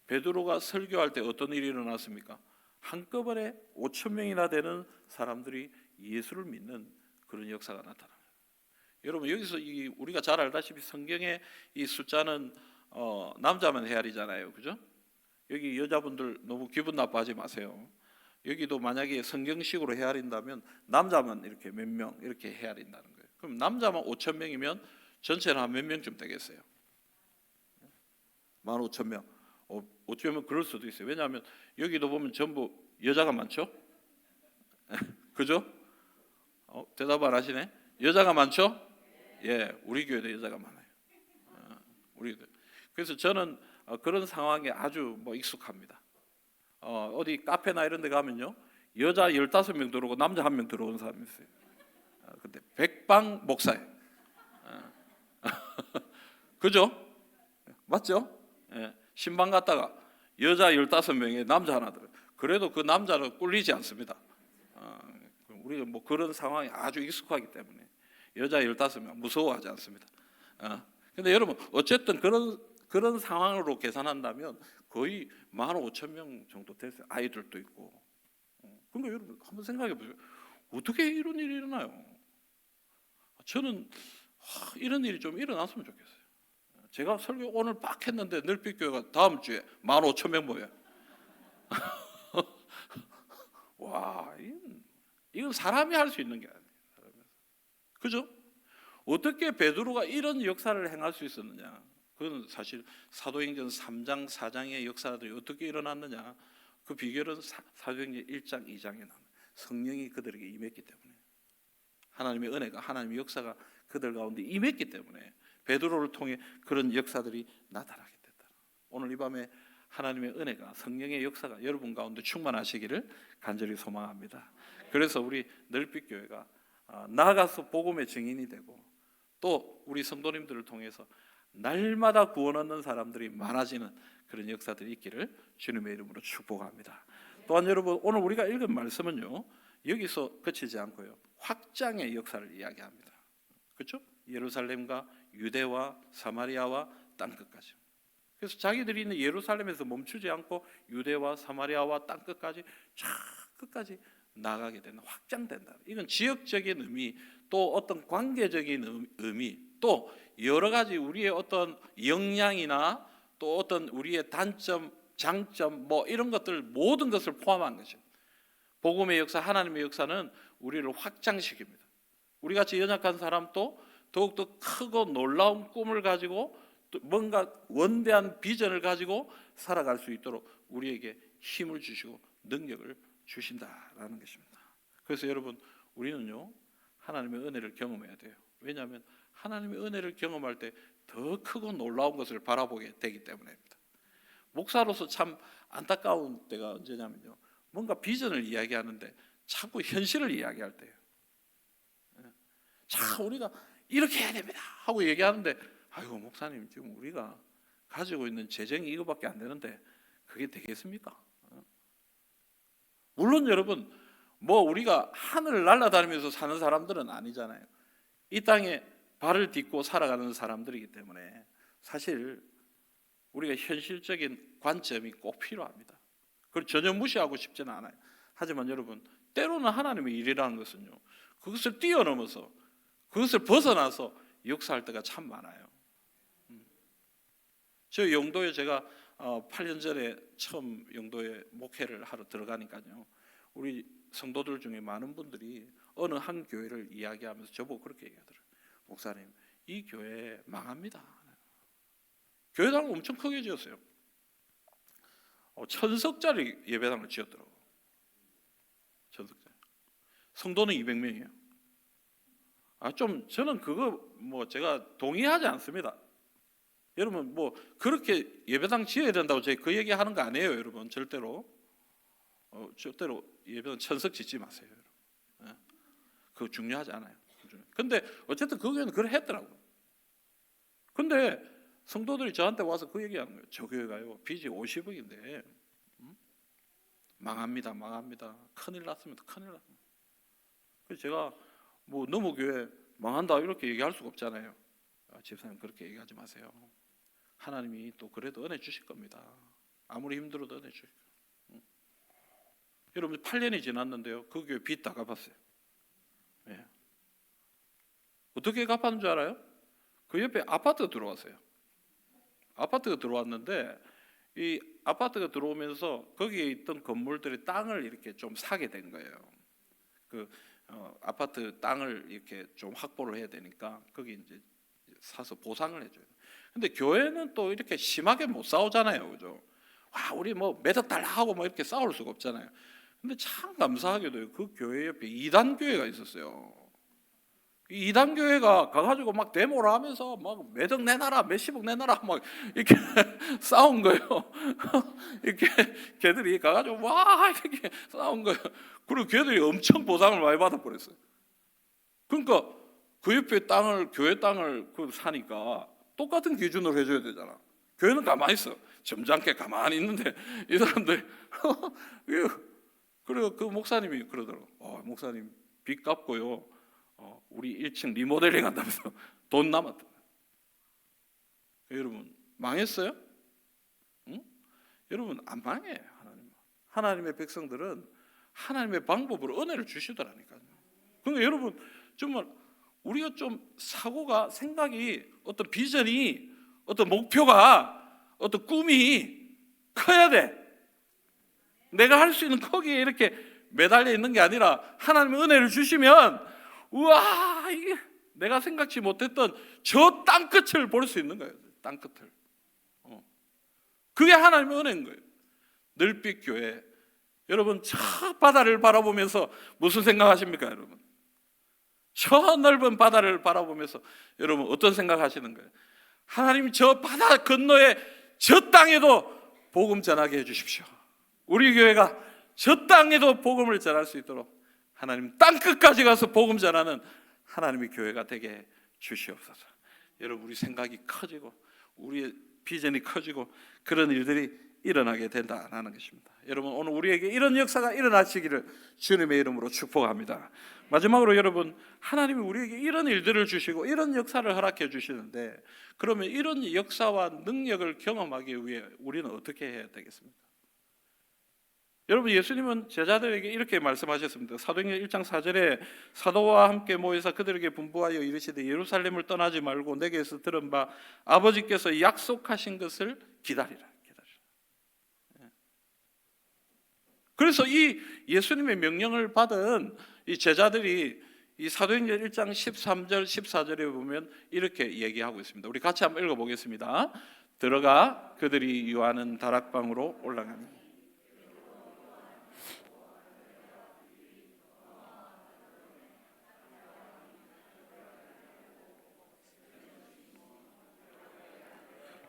베드로가 설교할 때 어떤 일이 일어났습니까? 한꺼번에 5천 명이나 되는 사람들이 예수를 믿는 그런 역사가 나타나요. 여러분, 여기서 우리가 잘 알다시피 성경의 이 숫자는 남자만 헤아리잖아요, 그죠? 여기 여자분들 너무 기분 나빠하지 마세요. 여기도 만약에 성경식으로 헤아린다면 남자만 이렇게 몇 명 이렇게 헤아린다는 거예요. 그럼 남자만 5천 명이면 전체는 한 몇 명쯤 되겠어요? 15,000명. 어쩌면 그럴 수도 있어요. 왜냐하면 여기도 보면 전부 여자가 많죠? 그죠? 대답 안 하시네? 여자가 많죠? 예, 우리 교회도 여자가 많아요. 그래서 저는 그런 상황에 아주 익숙합니다. 어디 카페나 이런 데 가면요, 여자 15명 들어오고 남자 1명 들어오는 사람이 있어요. 근데 백방 목사예요. 그죠? 맞죠? 예. 신방 갔다가 여자 15명에 남자 하나 들어요. 그래도 그 남자는 꿀리지 않습니다. 우리가 그런 상황이 아주 익숙하기 때문에 여자 15명 무서워하지 않습니다. 근데 여러분, 어쨌든 그런 상황으로 계산한다면 거의 15,000명 정도 됐어요. 아이들도 있고. 그러니까 여러분 한번 생각해 보세요. 어떻게 이런 일이 일어나요? 저는 이런 일이 좀 일어났으면 좋겠어요. 제가 설교 오늘 빡 했는데 늘빛교회가 다음 주에 15,000명 모여요. 와, 이건 사람이 할 수 있는 게 아니에요. 그죠? 어떻게 베드로가 이런 역사를 행할 수 있었느냐? 그건 사실 사도행전 3장 4장의 역사들이 어떻게 일어났느냐, 그 비결은 사도행전 1장 2장에 나옵니다. 성령이 그들에게 임했기 때문에, 하나님의 은혜가, 하나님의 역사가 그들 가운데 임했기 때문에 베드로를 통해 그런 역사들이 나타나게 됐다. 오늘 이 밤에 하나님의 은혜가, 성령의 역사가 여러분 가운데 충만하시기를 간절히 소망합니다. 그래서 우리 늘빛교회가 나아가서 복음의 증인이 되고, 또 우리 성도님들을 통해서 날마다 구원 얻는 사람들이 많아지는 그런 역사들이 있기를 주님의 이름으로 축복합니다. 또한 여러분, 오늘 우리가 읽은 말씀은요, 여기서 그치지 않고요, 확장의 역사를 이야기합니다. 그렇죠? 예루살렘과 유대와 사마리아와 땅끝까지. 그래서 자기들이 있는 예루살렘에서 멈추지 않고 유대와 사마리아와 땅끝까지 쫙 끝까지 나가게 되는, 확장된다. 이건 지역적인 의미, 또 어떤 관계적인 의미, 또 여러 가지 우리의 어떤 역량이나 또 어떤 우리의 단점, 장점, 이런 것들 모든 것을 포함한 것이죠. 복음의 역사, 하나님의 역사는 우리를 확장시킵니다. 우리 같이 연약한 사람도 더욱더 크고 놀라운 꿈을 가지고 또 뭔가 원대한 비전을 가지고 살아갈 수 있도록 우리에게 힘을 주시고 능력을 주신다라는 것입니다. 그래서 여러분, 우리는요, 하나님의 은혜를 경험해야 돼요. 왜냐하면 하나님의 은혜를 경험할 때 더 크고 놀라운 것을 바라보게 되기 때문입니다. 목사로서 참 안타까운 때가 언제냐면요, 뭔가 비전을 이야기하는데 자꾸 현실을 이야기할 때예요. 자, 우리가 이렇게 해야 됩니다 하고 얘기하는데, 아이고 목사님, 지금 우리가 가지고 있는 재정이 이거밖에 안 되는데 그게 되겠습니까? 물론 여러분, 우리가 하늘을 날아다니면서 사는 사람들은 아니잖아요. 이 땅에 발을 딛고 살아가는 사람들이기 때문에 사실 우리가 현실적인 관점이 꼭 필요합니다. 그걸 전혀 무시하고 싶지는 않아요. 하지만 여러분, 때로는 하나님의 일이라는 것은요, 그것을 뛰어넘어서, 그것을 벗어나서 역사할 때가 참 많아요. 저 영도에 제가 8년 전에 처음 영도에 목회를 하러 들어가니까요, 우리 성도들 중에 많은 분들이 어느 한 교회를 이야기하면서 저보고 그렇게 얘기하더라고요. 목사님, 이 교회 망합니다. 교회당을 엄청 크게 지었어요. 1000석짜리 예배당을 지었더라고요. 성도는 200명이에요. 좀 저는 그거 제가 동의하지 않습니다. 여러분 그렇게 예배당 지어야 된다고 제가 그 얘기하는 거 아니에요, 여러분. 절대로 예배당 천석 짓지 마세요, 여러분. 그거 중요하지 않아요. 근데 어쨌든 그 교회는 그걸 했더라고요. 근데 성도들이 저한테 와서 그 얘기하는 거예요. 저 교회가요 빚이 50억인데 망합니다. 큰일 났습니다. 그래서 제가 너무 교회 망한다 이렇게 얘기할 수가 없잖아요. 집사님 그렇게 얘기하지 마세요. 하나님이 또 그래도 은혜 주실 겁니다. 아무리 힘들어도 은혜 주실 거예요. 여러분 8년이 지났는데요. 그 교회 빚 다 갚았어요. 예. 어떻게 갚았는 줄 알아요? 그 옆에 아파트가 들어왔어요. 아파트가 들어왔는데 이 아파트가 들어오면서 거기에 있던 건물들의 땅을 이렇게 좀 사게 된 거예요. 아파트 땅을 이렇게 좀 확보를 해야 되니까 거기 이제 사서 보상을 해줘요. 근데 교회는 또 이렇게 심하게 못 싸우잖아요, 그죠? 우리 매덕 달라 하고 이렇게 싸울 수가 없잖아요. 근데 참 감사하게도 그 교회 옆에 이단 교회가 있었어요. 이 이단 교회가 가가지고 데모를 하면서 매덕 내놔라, 몇십억 내놔라 이렇게 싸운 거예요. 이렇게 걔들이 가가지고 이렇게 싸운 거예요. 그리고 걔들이 엄청 보상을 많이 받아버렸어요. 그러니까 그 옆에 교회 땅을 사니까 똑같은 기준으로 해줘야 되잖아. 교회는 가만히 있어. 점잖게 가만히 있는데 이 사람들 그래서 그 목사님이 그러더라고. 목사님 빚 갚고요. 우리 1층 리모델링 한다면서 돈 남았다. 여러분 망했어요? 응? 여러분 안 망해. 하나님의 백성들은 하나님의 방법으로 은혜를 주시더라니까요. 그러니까 여러분 정말 우리가 좀 사고가 생각이 어떤 비전이 어떤 목표가 어떤 꿈이 커야 돼. 내가 할 수 있는 거기에 이렇게 매달려 있는 게 아니라 하나님의 은혜를 주시면 우와 이게 내가 생각지 못했던 저 땅끝을 볼 수 있는 거예요. 땅끝을. 그게 하나님의 은혜인 거예요. 늘빛 교회 여러분 저 바다를 바라보면서 무슨 생각하십니까 여러분? 저 넓은 바다를 바라보면서 여러분 어떤 생각하시는 거예요? 하나님 저 바다 건너에 저 땅에도 복음 전하게 해주십시오. 우리 교회가 저 땅에도 복음을 전할 수 있도록 하나님 땅끝까지 가서 복음 전하는 하나님의 교회가 되게 주시옵소서. 여러분 우리 생각이 커지고 우리의 비전이 커지고 그런 일들이 일어나게 된다는 것입니다. 여러분 오늘 우리에게 이런 역사가 일어나시기를 주님의 이름으로 축복합니다. 마지막으로 여러분 하나님이 우리에게 이런 일들을 주시고 이런 역사를 허락해 주시는데 그러면 이런 역사와 능력을 경험하기 위해 우리는 어떻게 해야 되겠습니까? 여러분 예수님은 제자들에게 이렇게 말씀하셨습니다. 사도행전 1장 4절에 사도와 함께 모여서 그들에게 분부하여 이르시되 예루살렘을 떠나지 말고 내게서 들은 바 아버지께서 약속하신 것을 기다리라. 그래서 이 예수님의 명령을 받은 이 제자들이 이 사도행전 1장 13절 14절에 보면 이렇게 얘기하고 있습니다. 우리 같이 한번 읽어보겠습니다. 들어가 그들이 유하는 다락방으로 올라가니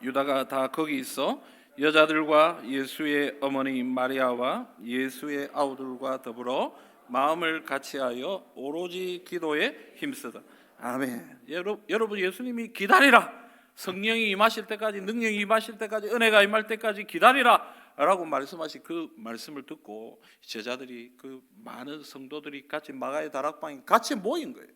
유다가 다 거기 있어 여자들과 예수의 어머니 마리아와 예수의 아우들과 더불어 마음을 같이하여 오로지 기도에 힘쓰다. 아멘. 여러분 예수님이 기다리라. 성령이 임하실 때까지 능력이 임하실 때까지 은혜가 임할 때까지 기다리라 라고 말씀하신 그 말씀을 듣고 제자들이 그 많은 성도들이 같이 마가의 다락방에 같이 모인 거예요.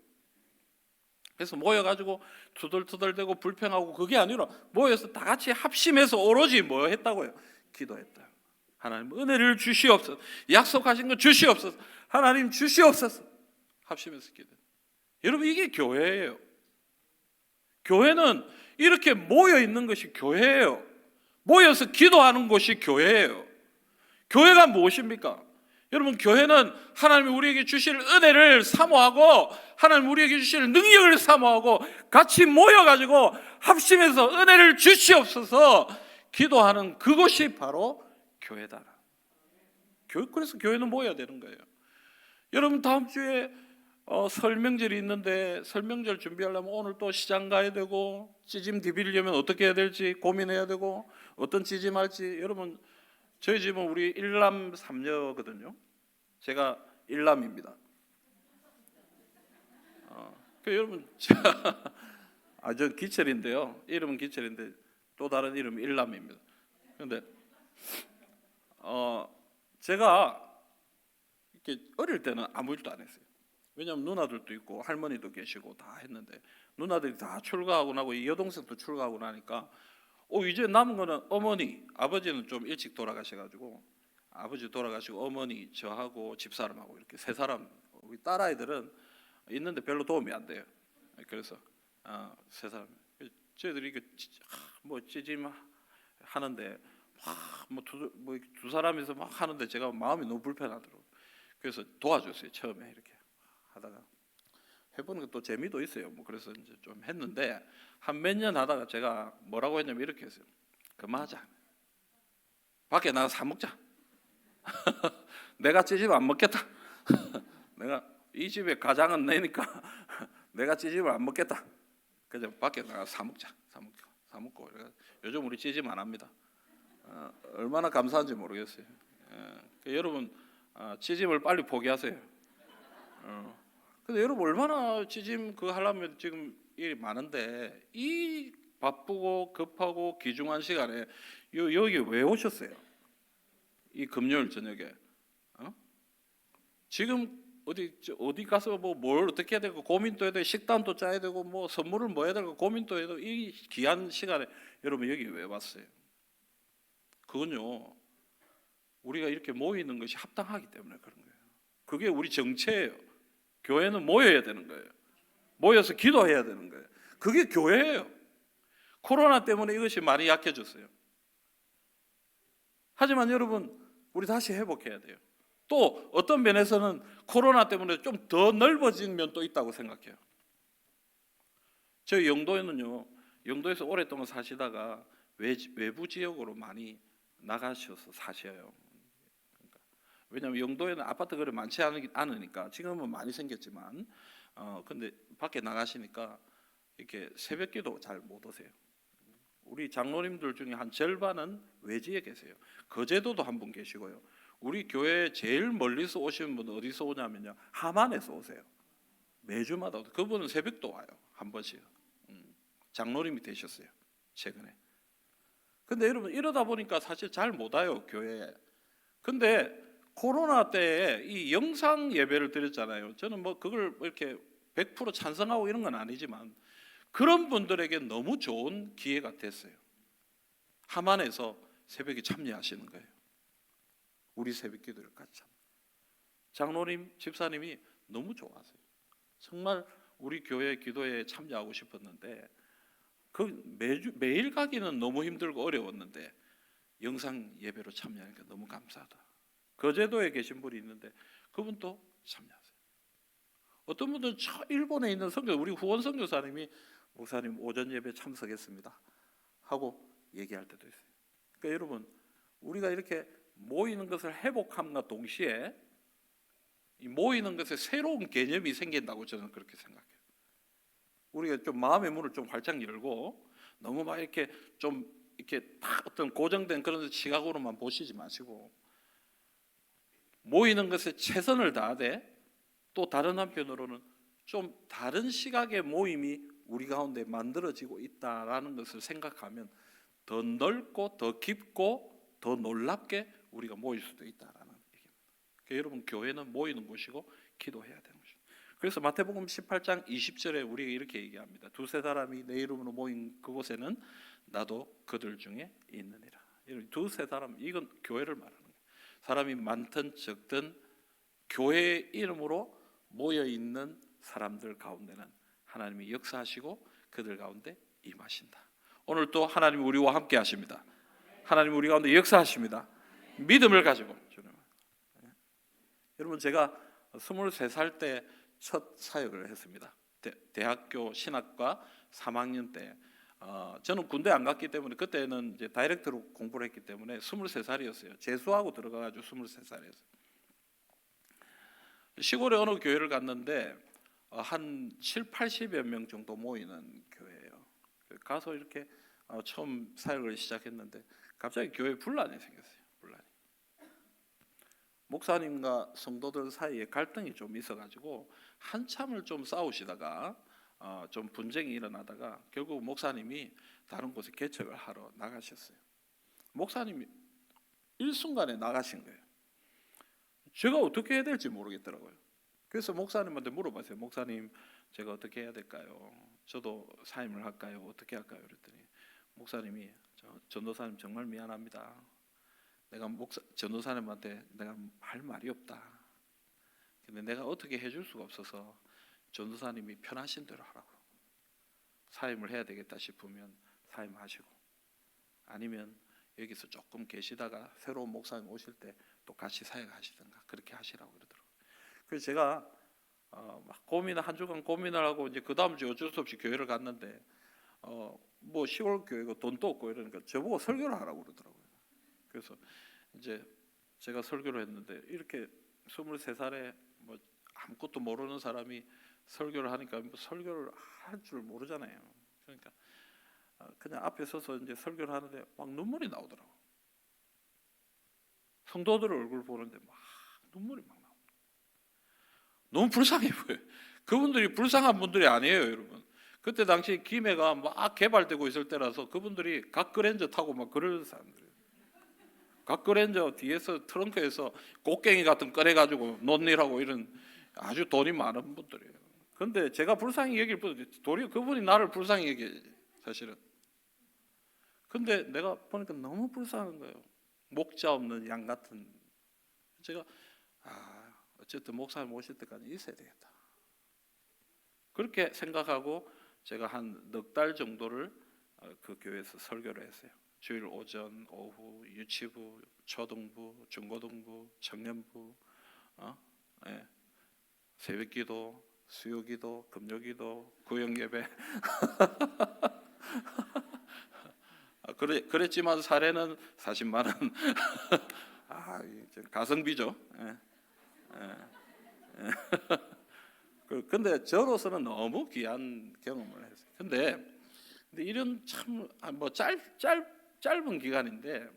그래서 모여가지고 투덜투덜대고 불평하고 그게 아니라 모여서 다 같이 합심해서 오로지 뭐 했다고요? 기도했다. 하나님 은혜를 주시옵소서. 약속하신 거 주시옵소서. 하나님 주시옵소서. 합심해서 기도. 여러분 이게 교회예요. 교회는 이렇게 모여 있는 것이 교회예요. 모여서 기도하는 것이 교회예요. 교회가 무엇입니까? 여러분 교회는 하나님이 우리에게 주실 은혜를 사모하고 하나님 우리에게 주실 능력을 사모하고 같이 모여가지고 합심해서 은혜를 주시옵소서 기도하는 그것이 바로 교회다. 그래서 교회는 모여야 되는 거예요. 여러분 다음 주에 설명절이 있는데 설명절 준비하려면 오늘 또 시장 가야 되고 찌짐 디비려면 어떻게 해야 될지 고민해야 되고 어떤 찌짐 할지. 여러분 저희 집은 우리 일남 삼녀거든요. 제가 일남입니다. 여러분 저 기철인데요. 이름은 기철인데 또 다른 이름은 일남입니다. 그런데 제가 이렇게 어릴 때는 아무 일도 안 했어요. 왜냐하면 누나들도 있고 할머니도 계시고 다 했는데 누나들이 다 출가하고 나고 이 여동생도 출가하고 나니까 이제 남은 거는 어머니, 아버지는 좀 일찍 돌아가셔가지고 아버지 돌아가시고 어머니, 저하고 집사람하고 이렇게 세 사람. 우리 딸아이들은 있는데 별로 도움이 안 돼요. 그래서 세 사람. 저희들이 이게 뭐 찌짐 하는데 두 사람이서 막 하는데 제가 마음이 너무 불편하더라고요. 그래서 도와줬어요. 처음에 이렇게 하다가 해보는 것도 재미도 있어요. 뭐 그래서 이제 좀 했는데 한 몇 년 하다가 제가 뭐라고 했냐면 이렇게 했어요. 그만하자. 밖에 나가 사 먹자. 내가 찌짐 안 먹겠다. 내가 이 집에 가장은 내니까 내가 찌짐을 안 먹겠다. 그래서 밖에 나가 사 먹자. 사 먹고 요즘 우리 찌짐 안 합니다. 얼마나 감사한지 모르겠어요. 여러분 찌짐을 빨리 포기하세요. 근데 여러분 얼마나 찌짐 그거 하려면 지금 일이 많은데 이 바쁘고 급하고 귀중한 시간에 여기 왜 오셨어요? 이 금요일 저녁에 지금 어디 가서 뭐 뭘 어떻게 해야 되고 고민도 해야 되고 식단도 짜야 되고 뭐 선물을 뭐 해야 되고 고민도 해야 되고 이 귀한 시간에 여러분 여기 왜 왔어요? 그건요 우리가 이렇게 모이는 것이 합당하기 때문에 그런 거예요. 그게 우리 정체예요. 교회는 모여야 되는 거예요. 모여서 기도해야 되는 거예요. 그게 교회예요. 코로나 때문에 이것이 많이 약해졌어요. 하지만 여러분 우리 다시 회복해야 돼요. 또 어떤 면에서는 코로나 때문에 좀 더 넓어진 면도 있다고 생각해요. 저희 영도에서 오랫동안 사시다가 외부 지역으로 많이 나가셔서 사셔요. 왜냐하면 영도에는 아파트 거리 많지 않으니까 지금은 많이 생겼지만 근데 밖에 나가시니까 이렇게 새벽기도 잘 못 오세요. 우리 장로님들 중에 한 절반은 외지에 계세요. 거제도도 한 분 계시고요. 우리 교회 제일 멀리서 오시는 분은 어디서 오냐면요 함안에서 오세요. 매주마다 그분은 새벽도 와요. 한 번씩. 장로님이 되셨어요 최근에. 근데 여러분 이러다 보니까 사실 잘 못 와요 교회에. 근데 코로나 때에 이 영상 예배를 드렸잖아요. 저는 뭐 그걸 이렇게 100% 찬성하고 이런 건 아니지만 그런 분들에게 너무 좋은 기회가 됐어요. 함안에서 새벽에 참여하시는 거예요. 우리 새벽 기도를 같이 장로님, 집사님이 너무 좋아하세요. 정말 우리 교회 기도에 참여하고 싶었는데 매일 가기는 너무 힘들고 어려웠는데 영상 예배로 참여하니까 너무 감사하다. 거제도에 계신 분이 있는데 그분도 참여하세요. 어떤 분들은 일본에 있는 우리 후원 선교사님이 목사님 오전 예배 참석했습니다 하고 얘기할 때도 있어요. 그러니까 여러분 우리가 이렇게 모이는 것을 회복함과 동시에 이 모이는 것에 새로운 개념이 생긴다고 저는 그렇게 생각해요. 우리가 좀 마음의 문을 좀 활짝 열고 너무 막 이렇게 좀 이렇게 다 어떤 고정된 그런 시각으로만 보시지 마시고 모이는 것에 최선을 다하되 또 다른 한편으로는 좀 다른 시각의 모임이 우리 가운데 만들어지고 있다라는 것을 생각하면 더 넓고 더 깊고 더 놀랍게 우리가 모일 수도 있다라는 얘기입니다. 그러니까 여러분 교회는 모이는 곳이고 기도해야 되는 곳입니다. 그래서 마태복음 18장 20절에 우리가 이렇게 얘기합니다. 두세 사람이 내 이름으로 모인 그곳에는 나도 그들 중에 있느니라. 두세 사람 이건 교회를 말하는 거예요. 사람이 많든 적든 교회의 이름으로 모여 있는 사람들 가운데는 하나님이 역사하시고 그들 가운데 임하신다. 오늘 또 하나님이 우리와 함께 하십니다. 하나님이 우리 가운데 역사하십니다. 믿음을 가지고. 여러분 제가 23살 때 첫 사역을 했습니다. 대학교 신학과 3학년 때 저는 군대 안 갔기 때문에 그때는 이제 다이렉트로 공부를 했기 때문에 23살이었어요. 재수하고 들어가가지고 23살이었어요. 시골에 어느 교회를 갔는데 한 7, 80여 명 정도 모이는 교회예요. 가서 이렇게 처음 사역을 시작했는데 갑자기 교회에 분란이 생겼어요. 분란이. 목사님과 성도들 사이에 갈등이 좀 있어가지고 한참을 좀 싸우시다가 좀 분쟁이 일어나다가 결국 목사님이 다른 곳에 개척을 하러 나가셨어요. 목사님이 일순간에 나가신 거예요. 제가 어떻게 해야 될지 모르겠더라고요. 그래서 목사님한테 물어봤어요. 목사님, 제가 어떻게 해야 될까요? 저도 사임을 할까요? 어떻게 할까요? 그랬더니 목사님이 전도사님 정말 미안합니다. 내가 전도사님한테 내가 할 말이 없다. 근데 내가 어떻게 해줄 수가 없어서 전도사님이 편하신 대로 하라고. 사임을 해야 되겠다 싶으면 사임하시고, 아니면 여기서 조금 계시다가 새로운 목사님 오실 때 또 같이 사역하시든가 그렇게 하시라고 그러더라고요. 그래서 제가 막 한 주간 고민을 하고 이제 그 다음 주 어쩔 수 없이 교회를 갔는데 뭐 시골 교회고 돈도 없고 이러니까 저보고 설교를 하라고 그러더라고요. 그래서 이제 제가 설교를 했는데 이렇게 23살에 뭐 아무것도 모르는 사람이 설교를 하니까 뭐 설교를 할 줄 모르잖아요. 그러니까 그냥 앞에 서서 이제 설교를 하는데 막 눈물이 나오더라고. 성도들 얼굴 보는데 막 눈물이 막 나오고 너무 불쌍해 보여요. 그분들이 불쌍한 분들이 아니에요, 여러분. 그때 당시 김해가 막 개발되고 있을 때라서 그분들이 각그랜저 타고 막 그럴 사람들이에요. 각그랜저 뒤에서 트렁크에서 꽃갱이 같은 거 꺼내가지고 논일하고 이런 아주 돈이 많은 분들이에요. 그런데 제가 불쌍히 여길 뿐 도리어 그분이 나를 불쌍히 여겨야지 사실은. 근데 내가 보니까 너무 불쌍한 거예요. 목자 없는 양 같은. 제가 어쨌든 목사님 오실 때까지 있어야 되겠다. 그렇게 생각하고 제가 한 넉 달 정도를 그 교회에서 설교를 했어요. 주일 오전, 오후, 유치부, 초등부, 중고등부, 청년부, 새벽기도, 수요기도, 금요기도, 구역예배. 그랬지만 사례는 40만 원. 가성비죠. 근데 저로서는 너무 귀한 경험을 했어요. 근데 이런 참 뭐 짧은 기간인데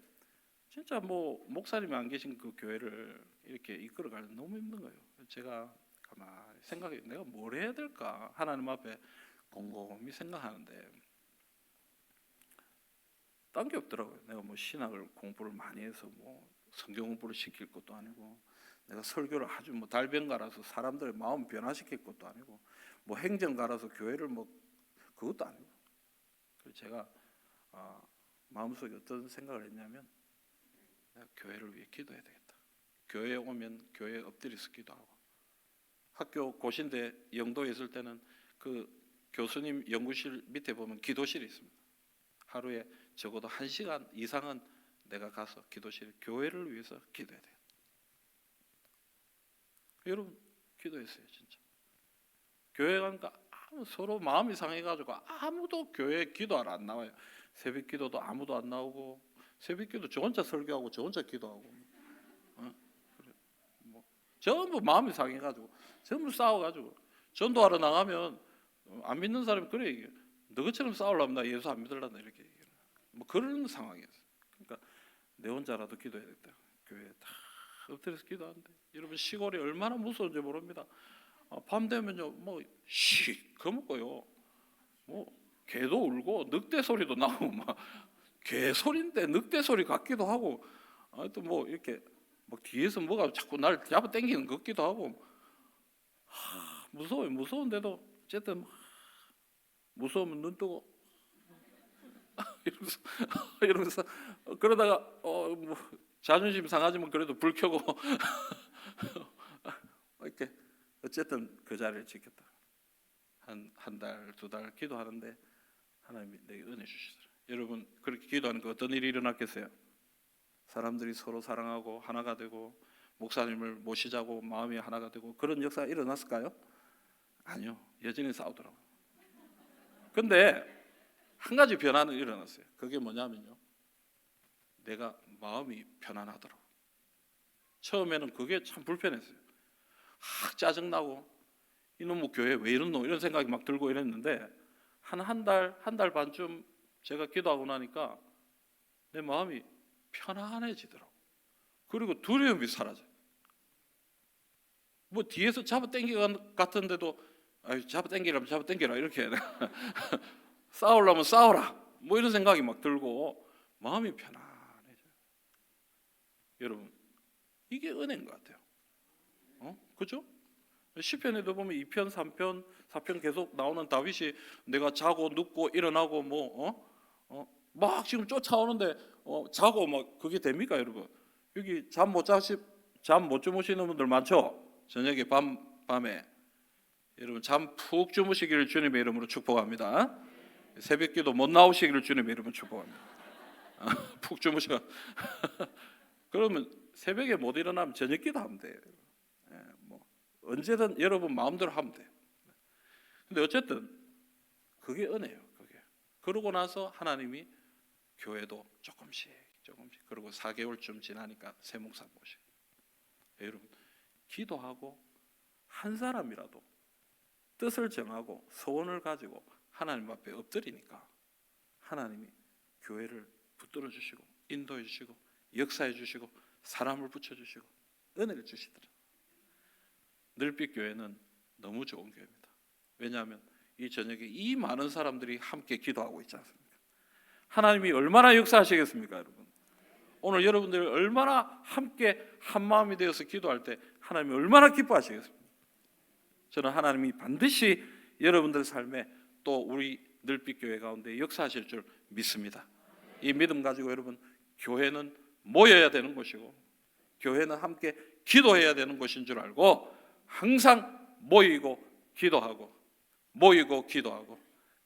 진짜 뭐 목사님이 안 계신 그 교회를 이렇게 이끌어가는 너무 힘든 거예요. 제가 가만히 생각해, 내가 뭘 해야 될까 하나님 앞에 곰곰이 생각하는데 딴 게 없더라고요. 내가 뭐 신학을 공부를 많이 해서 뭐 성경 공부를 시킬 것도 아니고, 내가 설교를 아주 뭐 달변가라서 사람들의 마음 변화시킬 것도 아니고, 뭐 행정가라서 교회를 뭐 그것도 아니고. 그래서 제가 마음속에 어떤 생각을 했냐면, 내가 교회를 위해 기도해야 되겠다. 교회에 오면 교회에 엎드려서 기도하고, 학교 고신대 영도에 있을 때는 그 교수님 연구실 밑에 보면 기도실이 있습니다. 하루에 적어도 1시간 이상은 내가 가서 기도실, 교회를 위해서 기도해야 돼요. 여러분 기도했어요, 진짜. 교회 가니까 서로 마음이 상해가지고 아무도 교회 기도하러 안 나와요. 새벽 기도도 아무도 안 나오고, 새벽 기도 저 혼자 설교하고 저 혼자 기도하고, 그래. 뭐 전부 마음이 상해가지고 전부 싸워가지고, 전도하러 나가면 안 믿는 사람이 그래 얘기해요. 너희처럼 싸우려면 나 예수 안 믿으려나 이렇게 얘기해요. 뭐 그런 상황이었어요. 그러니까 내 혼자라도 기도해야겠다. 교회에 다 엎드려서 기도하는데, 여러분 시골이 얼마나 무서운지 모릅니다. 밤 되면요 뭐 시커멓고요, 뭐 개도 울고 늑대 소리도 나고 막 개 소리인데 늑대 소리 같기도 하고, 또 뭐 이렇게 막 뒤에서 뭐가 자꾸 날 잡아 당기는 것 같기도 하고, 무서워요. 무서운데도 어쨌든 무서우면 눈 뜨고 이러면서 그러다가 뭐 자존심 상하지만 그래도 불 켜고 이렇게 어쨌든 그 자리를 지켰다. 한 달, 2달 기도하는데 하나님이 내게 은혜 주시더라. 여러분 그렇게 기도하니까 어떤 일이 일어났겠어요? 사람들이 서로 사랑하고 하나가 되고, 목사님을 모시자고 마음이 하나가 되고, 그런 역사가 일어났을까요? 아니요. 여전히 싸우더라고요. 근데 한 가지 변화는 일어났어요. 그게 뭐냐면요, 내가 마음이 편안하더라고요. 처음에는 그게 참 불편했어요. 짜증나고 이놈의 교회 왜 이러노 이런 생각이 막 들고 이랬는데 한 달 반쯤 제가 기도하고 나니까 내 마음이 편안해지더라고. 그리고 두려움이 사라져요. 뭐 뒤에서 잡아당기가 같은데도 잡아당기라면 잡아당기라 이렇게 싸우려면 싸워라 뭐 이런 생각이 막 들고 마음이 편안해져요. 여러분 이게 은혜인 것 같아요. 그죠? 시편에도 보면 2편, 3편, 4편 계속 나오는 다윗이 내가 자고 눕고 일어나고 막 지금 쫓아오는데 자고 막 그게 됩니까, 여러분? 여기 잠 못 주무시는 분들 많죠? 저녁에 밤에 여러분 잠 푹 주무시기를 주님의 이름으로 축복합니다. 새벽기도 못 나오시기를 주님의 이름으로 축복합니다. 푹 주무셔. 그러면 새벽에 못 일어나면 저녁기도 하면 돼요. 언제든 여러분 마음대로 하면 돼요. 근데 어쨌든 그게 은혜예요. 그게. 그러고 나서 하나님이 교회도 조금씩 그리고 4개월쯤 지나니까 새 목사 모시고 여러분 기도하고 한 사람이라도 뜻을 정하고 소원을 가지고 하나님 앞에 엎드리니까 하나님이 교회를 붙들어 주시고 인도해 주시고 역사해 주시고 사람을 붙여 주시고 은혜를 주시더라. 늘빛 교회는 너무 좋은 교회입니다. 왜냐하면 이 저녁에 이 많은 사람들이 함께 기도하고 있지 않습니까? 하나님이 얼마나 역사하시겠습니까, 여러분? 오늘 여러분들 얼마나 함께 한 마음이 되어서 기도할 때 하나님이 얼마나 기뻐하시겠습니까? 저는 하나님이 반드시 여러분들 삶에 또 우리 늘빛 교회 가운데 역사하실 줄 믿습니다. 이 믿음 가지고 여러분 교회는 모여야 되는 곳이고 교회는 함께 기도해야 되는 곳인 줄 알고 항상 모이고 기도하고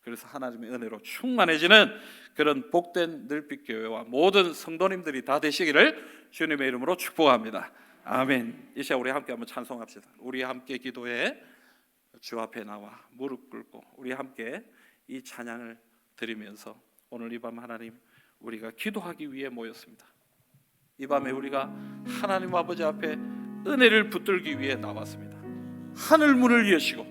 그래서 하나님의 은혜로 충만해지는 그런 복된 늘빛 교회와 모든 성도님들이 다 되시기를 주님의 이름으로 축복합니다. 아멘. 이 시간 우리 함께 한번 찬송합시다. 우리 함께 기도해 주 앞에 나와 무릎 꿇고 우리 함께 이 찬양을 드리면서 오늘 이 밤 하나님 우리가 기도하기 위해 모였습니다. 이 밤에 우리가 하나님 아버지 앞에 은혜를 붙들기 위해 나왔습니다. 하늘 문을 여시고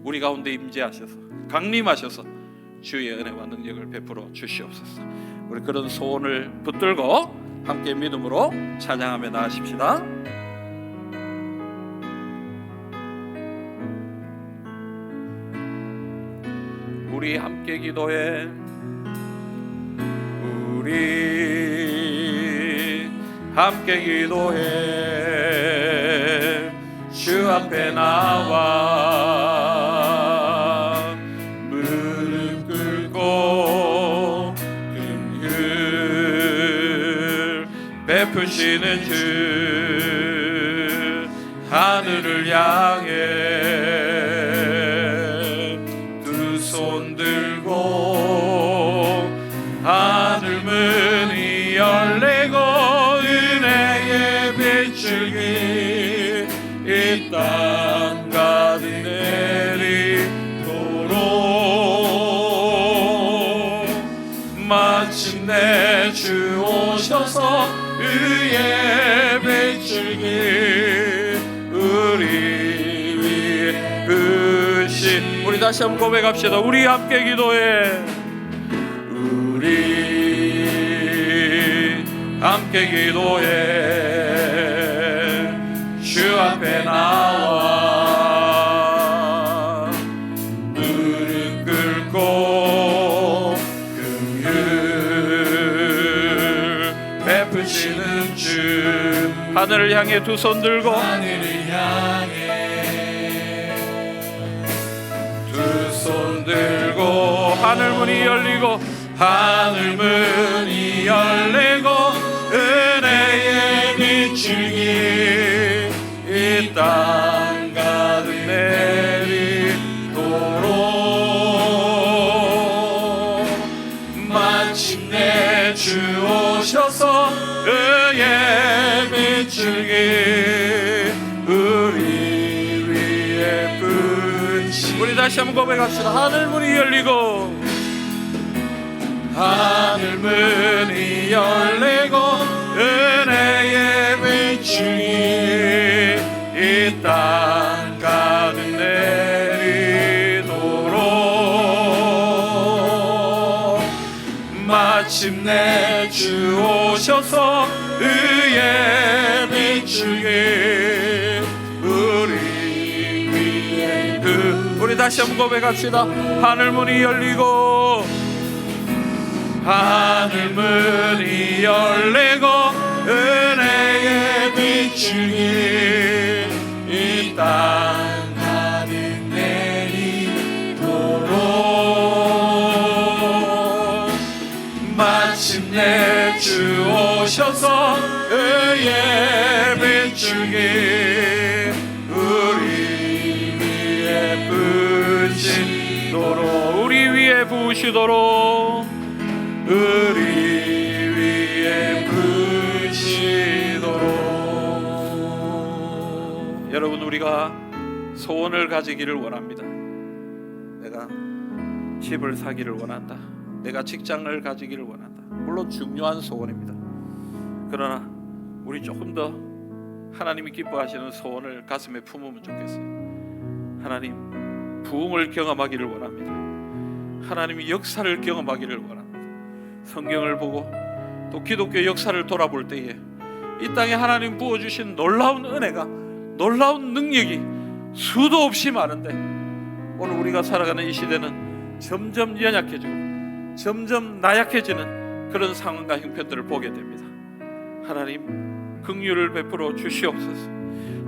우리 가운데 임재하셔서 강림하셔서 주의 은혜와 능력을 베풀어 주시옵소서. 우리 그런 소원을 붙들고 함께 믿음으로 찬양하며 나아십시다. 우리 함께 기도해 우리 함께 기도해 주 앞에 나와 무릎 꿇고 긍휼 베푸시는 주 하늘을 향해 두 손 들고 하늘 문이 열리고 은혜의 빛줄기 이 땅 가득 내리도록 마침내 주 오셔서 의의 빛줄기 우리 위에 부신 우리 다시 한번 고백합시다. 우리 함께 기도해 우리 함께 기도해 주 앞에 나와 무릎 꿇고 긍휼 베푸시는 주 하늘을 향해 두 손 들고 하늘을 향해 두 손 들고 하늘 문이 열리고 하늘 문이 열리고 은혜의 빛줄기 이 땅 가득 내리도록 마침내 주 오셔서 의의 빛줄기 우리 위에 부신 우리 다시 한번 고백합시다. 하늘 문이 열리고 하늘 문이 열리고 은혜의 빛줄기 이 비추게 우리 위에 우리 다시 한번 고백합시다. 하늘문이 열리고 하늘문이 열리고 은혜의 비추게 이 땅 가득 내리도록 마침내 주 오셔서 의에 비추게 우리 위에 부으시도록 우리 위에 부으시도록 우리 위에 부으시도록. 여러분, 우리가 소원을 가지기를 원합니다. 내가 집을 사기를 원한다. 내가 직장을 가지기를 원한다. 물론 중요한 소원입니다. 그러나 우리 조금 더 하나님이 기뻐하시는 소원을 가슴에 품으면 좋겠어요. 하나님, 부흥을 경험하기를 원합니다. 하나님이 역사를 경험하기를 원합니다. 성경을 보고 또 기독교 역사를 돌아볼 때에 이 땅에 하나님 부어주신 놀라운 은혜가, 놀라운 능력이 수도 없이 많은데 오늘 우리가 살아가는 이 시대는 점점 연약해지고 점점 나약해지는 그런 상황과 형편들을 보게 됩니다. 하나님, 긍휼을 베풀어 주시옵소서.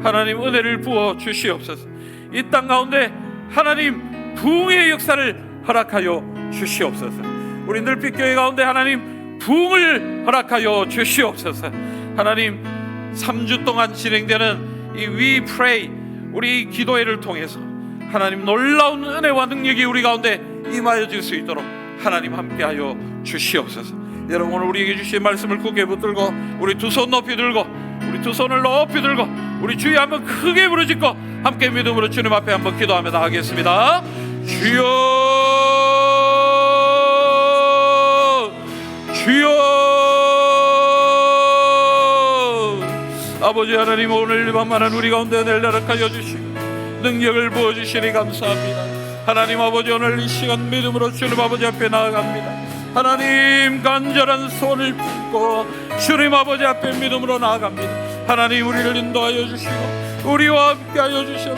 하나님, 은혜를 부어 주시옵소서. 이 땅 가운데 하나님 부흥의 역사를 허락하여 주시옵소서. 우리 늘빛교회 가운데 하나님 부흥을 허락하여 주시옵소서. 하나님, 3주 동안 진행되는 이 We Pray, 우리 기도회를 통해서 하나님 놀라운 은혜와 능력이 우리 가운데 임하여 질 수 있도록 하나님 함께하여 주시옵소서. 여러분, 오늘 우리에게 주신 말씀을 굳게 붙들고 우리 두 손 높이 들고 우리 두 손을 높이 들고 우리 주여 한번 크게 부르짖고 함께 믿음으로 주님 앞에 한번 기도하며 나가겠습니다. 주여, 주여. 아버지 하나님, 오늘 밤만한 우리 가운데 은혜를 허락하여 주시고 능력을 부어주시니 감사합니다. 하나님 아버지, 오늘 이 시간 믿음으로 주님 아버지 앞에 나아갑니다. 하나님, 간절한 손을 붓고 주님 아버지 앞에 믿음으로 나아갑니다. 하나님, 우리를 인도하여 주시고 우리와 함께하여 주셔서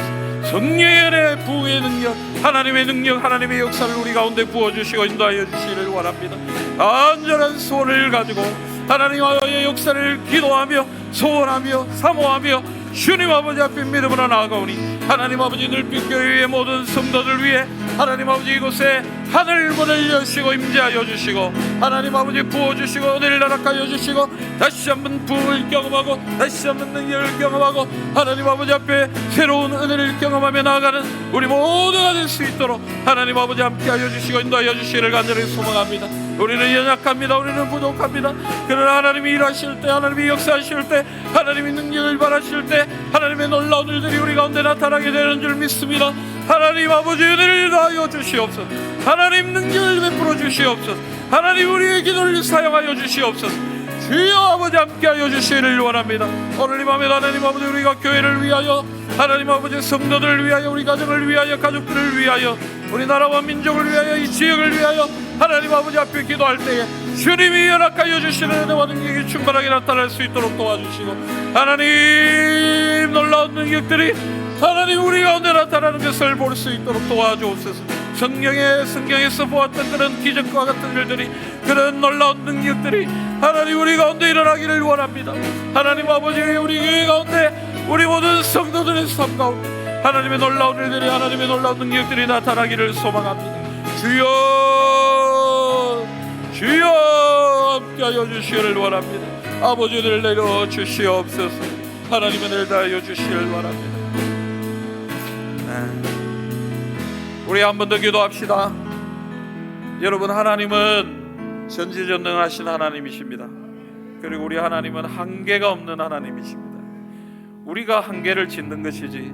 성령의 은혜, 부흥의 능력, 하나님의 능력, 하나님의 역사를 우리 가운데 부어주시고 인도하여 주시기를 원합니다. 간절한 손을 가지고 하나님의 역사를 기도하며 소원하며 사모하며 주님 아버지 앞에 믿음으로 나아가오니 하나님 아버지, 늘빛교회의 모든 성도들 위해 하나님 아버지 이곳에 하늘 문을 여시고 임재하여 주시고 하나님 아버지 부어주시고 은혜를 허락하여 주시고 다시 한번 부흥을 경험하고 다시 한번 능력을 경험하고 하나님 아버지 앞에 새로운 은혜를 경험하며 나아가는 우리 모두가 될 수 있도록 하나님 아버지 함께하여 주시고 인도하여 주시기를 간절히 소망합니다. 우리는 연약합니다. 우리는 부족합니다. 그러나 하나님이 일하실 때, 하나님이 역사하실 때, 하나님이 능력을 발하실 때 하나님의 놀라운 일들이 우리 가운데 나타나게 되는 줄 믿습니다. 하나님 아버지, 은혜를 더하여 주시옵소서. 하나님, 능력을 베풀어 주시옵소서. 하나님, 우리의 기도를 사용하여 주시옵소서. 주여 아버지, 함께하여 주시기를 원합니다. 오늘 이 밤에 하나님 아버지, 우리가 교회를 위하여 하나님 아버지 성도들을 위하여 우리 가정을 위하여 가족들을 위하여 우리 나라와 민족을 위하여 이 지역을 위하여 하나님 아버지 앞에 기도할 때에 주님이 허락하여 주시는 은혜와 능력이 충만하게 나타날 수 있도록 도와주시고 하나님, 놀라운 능력들이 하나님 우리 가운데 나타나는 것을 볼 수 있도록 도와주옵소서. 성경에서 보았던 그런 기적과 같은 일들이, 그런 놀라운 능력들이 하나님 우리 가운데 일어나기를 원합니다. 하나님 아버지, 우리 교회 가운데 우리 모든 성도들의 삶 가운데 하나님의 놀라운 일들이, 하나님의 놀라운 능력들이 나타나기를 소망합니다. 주여, 주여, 함께하여 주시기를 원합니다. 아버지, 은혜를 내려 주시옵소서. 하나님의 은혜를 다하여 주시기를 원합니다. 우리 한 번 더 기도합시다. 여러분, 하나님은 전지전능하신 하나님이십니다. 그리고 우리 하나님은 한계가 없는 하나님이십니다. 우리가 한계를 짓는 것이지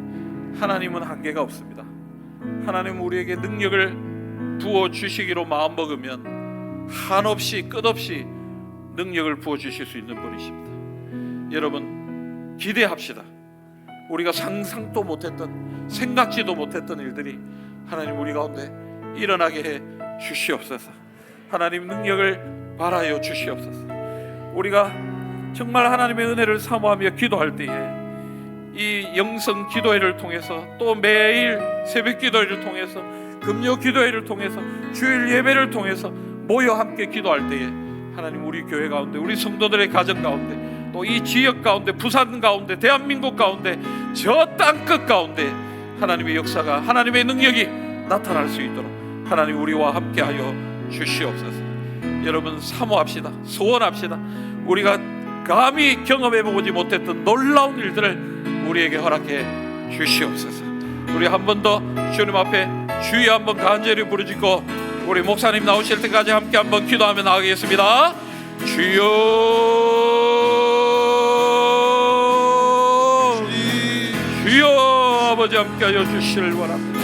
하나님은 한계가 없습니다. 하나님은 우리에게 능력을 부어주시기로 마음먹으면 한없이 끝없이 능력을 부어주실 수 있는 분이십니다. 여러분, 기대합시다. 우리가 상상도 못했던, 생각지도 못했던 일들이 하나님 우리 가운데 일어나게 해 주시옵소서. 하나님, 능력을 발하여 주시옵소서. 우리가 정말 하나님의 은혜를 사모하며 기도할 때에 이 영성 기도회를 통해서 또 매일 새벽 기도회를 통해서 금요 기도회를 통해서 주일 예배를 통해서 모여 함께 기도할 때에 하나님 우리 교회 가운데 우리 성도들의 가정 가운데 또 이 지역 가운데 부산 가운데 대한민국 가운데 저 땅끝 가운데 하나님의 역사가 하나님의 능력이 나타날 수 있도록 하나님 우리와 함께하여 주시옵소서. 여러분 사모합시다. 소원합시다. 우리가 감히 경험해보지 못했던 놀라운 일들을 우리에게 허락해 주시옵소서. 우리 한 번 더 주님 앞에 주여 한번 간절히 부르짖고 우리 목사님 나오실 때까지 함께 한번 기도하며 나가겠습니다. 주여 주여 아버지 함께하여 주시를 원합니다.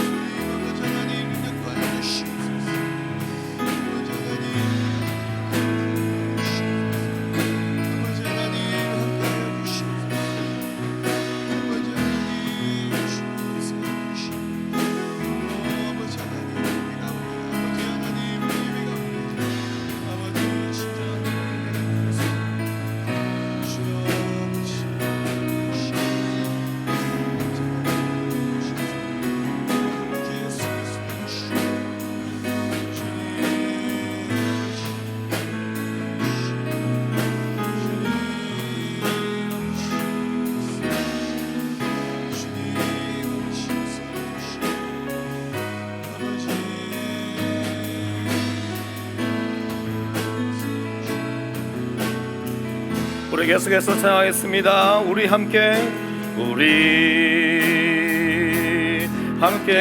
우리 계속해서 찬양하겠습니다. 우리 함께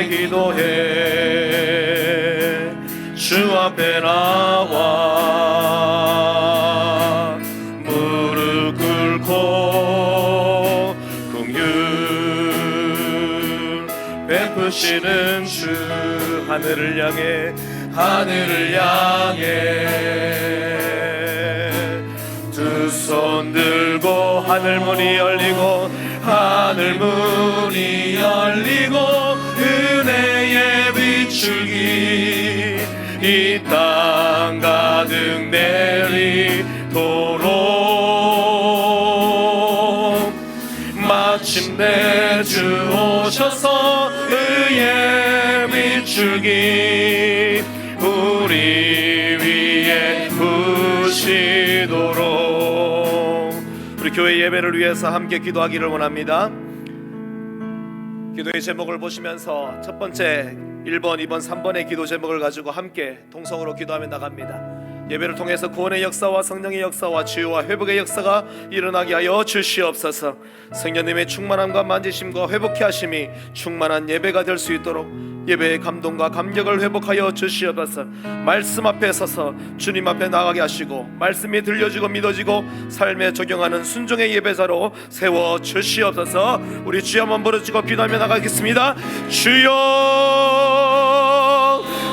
기도해 주 앞에 나와 무릎 꿇고 긍휼 베푸시는 주 하늘을 향해 두 손 들고 하늘문이 열리고 은혜의 비출기 이 땅 가득 내리도록 마침내 주 오셔서 의의 비출기 우리 위에 부시도록 우리 교회 예배를 위해서 함께 기도하기를 원합니다. 기도의 제목을 보시면서 첫 번째 1번, 2번, 3번의 기도 제목을 가지고 함께 동성으로 기도하며 나갑니다. 예배를 통해서 구원의 역사와 성령의 역사와 치유와 회복의 역사가 일어나게 하여 주시옵소서. 성령님의 충만함과 만지심과 회복케 하심이 충만한 예배가 될 수 있도록 예배의 감동과 감격을 회복하여 주시옵소서. 말씀 앞에 서서 주님 앞에 나가게 하시고 말씀이 들려지고 믿어지고 삶에 적용하는 순종의 예배자로 세워 주시옵소서. 우리 주여 한번 부르짖고 기도하며 나가겠습니다. 주여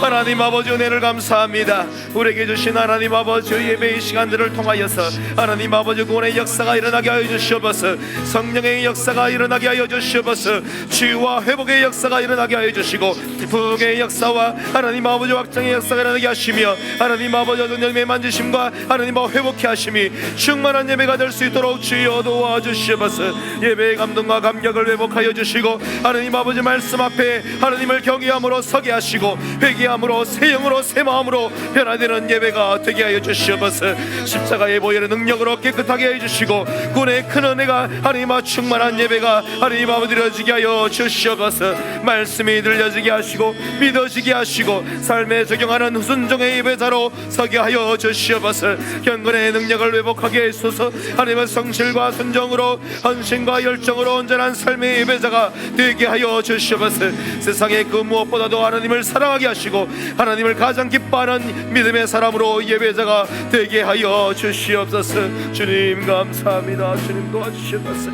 하나님 아버지 은혜를 감사합니다. 우리에게 주신 하나님 아버지 예배의 시간들을 통하여서 하나님 아버지 구원의 역사가 일어나게 하여 주시옵소서. 성령의 역사가 일어나게 하여 주시옵소서. 치유와 회복의 역사가 일어나게 하여 주시고 부흥의 역사와 하나님 아버지 확장의 역사가 일어나게 하시며 하나님 아버지 성령님의 만지심과 하나님 아버지 회복케 하심이 충만한 예배가 될 수 있도록 주여 도와주시옵소서. 예배의 감동과 감격을 회복하여 주시고 하나님 아버지 말씀 앞에 하나님을 경외함으로 서게 하시고 회개함으로 새 영으로 새 마음으로 변화되는 예배가 되게 하여 주시옵소서. 십자가의 보혈의 능력으로 깨끗하게 해주시고 구원의 큰 은혜가 하나님 충만한 예배가 하나님 아버지 드려지게 하여 주시옵소서. 말씀이 들려지게 하시고 믿어지게 하시고 삶에 적용하는 순종의 예배자로 서게 하여 주시옵소서. 경건의 능력을 회복하게 해주소서. 하나님의 성실과 순종으로 헌신과 열정으로 온전한 삶의 예배자가 되게 하여 주시옵소서. 세상의 그 무엇보다도 하나님을 사랑하게 하시고 하나님을 가장 기뻐하는 믿음의 사람으로 예배자가 되게 하여 주시옵소서. 주님 감사합니다. 주님 도와주시옵소서.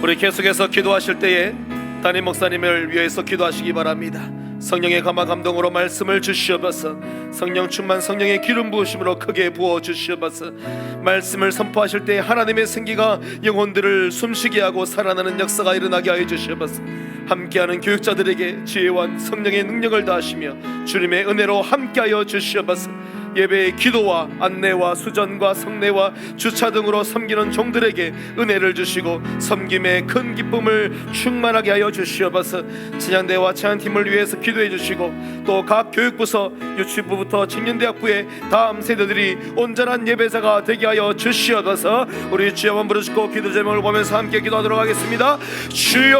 우리 계속해서 기도하실 때에 담임 목사님을 위해서 기도하시기 바랍니다. 성령의 감화 감동으로 말씀을 주시옵소서. 성령 충만 성령의 기름 부으심으로 크게 부어 주시옵소서. 말씀을 선포하실 때 하나님의 생기가 영혼들을 숨쉬게 하고 살아나는 역사가 일어나게 하여 주시옵소서. 함께하는 교육자들에게 지혜와 성령의 능력을 다하시며 주님의 은혜로 함께하여 주시옵소서. 예배의 기도와 안내와 수전과 성례와 주차 등으로 섬기는 종들에게 은혜를 주시고 섬김의 큰 기쁨을 충만하게 하여 주시옵소서. 찬양대와 찬양팀을 위해서 기도해 주시고 또 각 교육부서 유치부부터 청년대학부의 다음 세대들이 온전한 예배자가 되게 하여 주시옵소서. 우리 주여 한번 부르시고 기도 제목을 보면서 함께 기도하도록 하겠습니다. 주여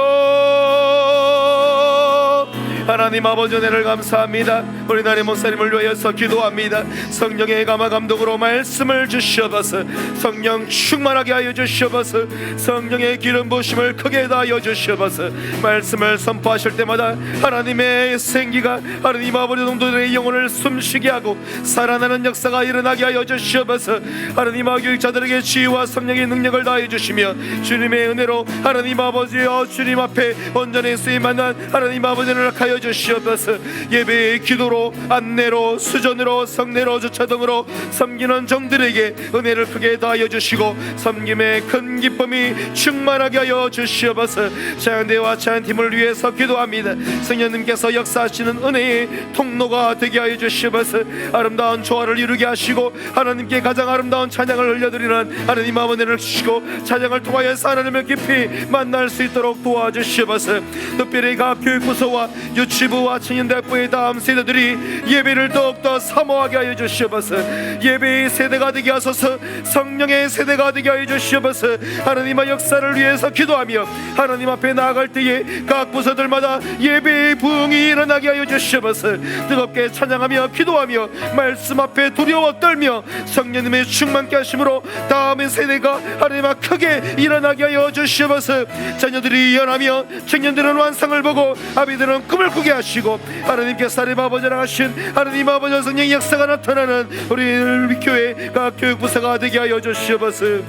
하나님 아버지 은혜를 감사합니다. 우리 나리 목사님을 위하여서 기도합니다. 성령의 감화 감동으로 말씀을 주시옵소서. 성령 충만하게 하여 주시옵소서. 성령의 기름 부으심을 크게 다하여 주시옵소서. 말씀을 선포하실 때마다 하나님의 생기가 하나님 아버지 성도들의 영혼을 숨쉬게 하고 살아나는 역사가 일어나게 하여 주시옵소서. 하나님 아버지 교육자들에게 지혜와 성령의 능력을 다하여 주시며 주님의 은혜로 하나님 아버지여 주님 앞에 온전히 쓰임받는 하나님 아버지를 하여 주시옵소서. 예배의 기도로 안내로 수전으로 성례로 주차 등으로 섬기는 종들에게 은혜를 크게 다하여 주시고 섬김의 큰 기쁨이 충만하게 하여 주시옵소서. 찬양대와 찬양팀을 위해서 기도합니다. 성령님께서 역사하시는 은혜의 통로가 되게 하여 주시옵소서. 아름다운 조화를 이루게 하시고 하나님께 가장 아름다운 찬양을 흘려드리는 하나님 아버지를 주시고 찬양을 통하여서 하나님을 깊이 만날 수 있도록 도와주시옵소서. 특별히 각 교육부서와 유치부와 청년대학부의 다음 세대들이 예배를 더욱더 사모하게 하여 주시옵소서. 예배의 세대가 되게 하소서. 성령의 세대가 되게 하여 주시옵소서. 하나님의 역사를 위해서 기도하며 하나님 앞에 나아갈 때에 각 부서들마다 예배의 부흥이 일어나게 하여 주시옵소서. 뜨겁게 찬양하며 기도하며 말씀 앞에 두려워 떨며 성령님의 충만케 하심으로 다음의 세대가 하나님 앞 크게 일어나게 하여 주시옵소서. 자녀들이 연하며 청년들은 완성을 보고 아비들은 꿈을 꾸게 하시고 하나님께서 하나님 아버지랑 하신 하나님 아버지 성령의 역사가 나타나는 우리 교회 각 교육부서가 되게 하여 주시옵소서.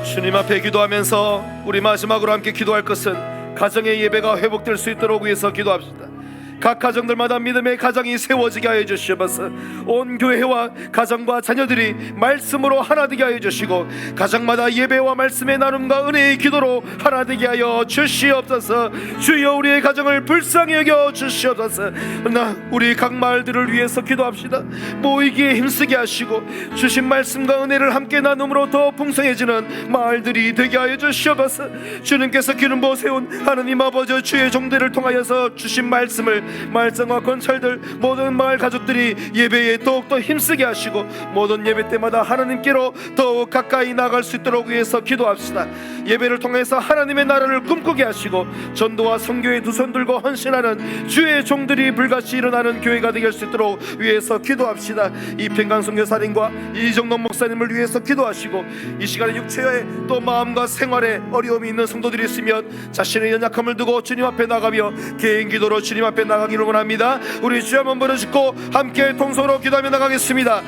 주님 앞에 기도하면서 우리 마지막으로 함께 기도할 것은 가정의 예배가 회복될 수 있도록 위해서 기도합시다. 각 가정들마다 믿음의 가정이 세워지게 하여 주시옵소서. 온 교회와 가정과 자녀들이 말씀으로 하나 되게 하여 주시고 가정마다 예배와 말씀의 나눔과 은혜의 기도로 하나 되게 하여 주시옵소서. 주여 우리의 가정을 불쌍히 여겨 주시옵소서. 그러나 우리 각 마을들을 위해서 기도합시다. 모이기에 힘쓰게 하시고 주신 말씀과 은혜를 함께 나눔으로 더 풍성해지는 마을들이 되게 하여 주시옵소서. 주님께서 기름 부어 세운 하나님 아버지 주의 종들을 통하여서 주신 말씀을 말씀과 건설들 모든 마을 가족들이 예배에 더욱더 힘쓰게 하시고 모든 예배 때마다 하나님께로 더욱 가까이 나갈 수 있도록 위해서 기도합시다. 예배를 통해서 하나님의 나라를 꿈꾸게 하시고 전도와 선교에 두 손 들고 헌신하는 주의 종들이 불같이 일어나는 교회가 되게 할 수 있도록 위해서 기도합시다. 이평강 선교사님과 이정동 목사님을 위해서 기도하시고 이 시간에 육체에 또 마음과 생활에 어려움이 있는 성도들이 있으면 자신의 연약함을 두고 주님 앞에 나가며 개인 기도로 주님 앞에 나가기를 원합니다. 우리 주여 한번 부르시고 함께 통성으로 기도하며 나가겠습니다.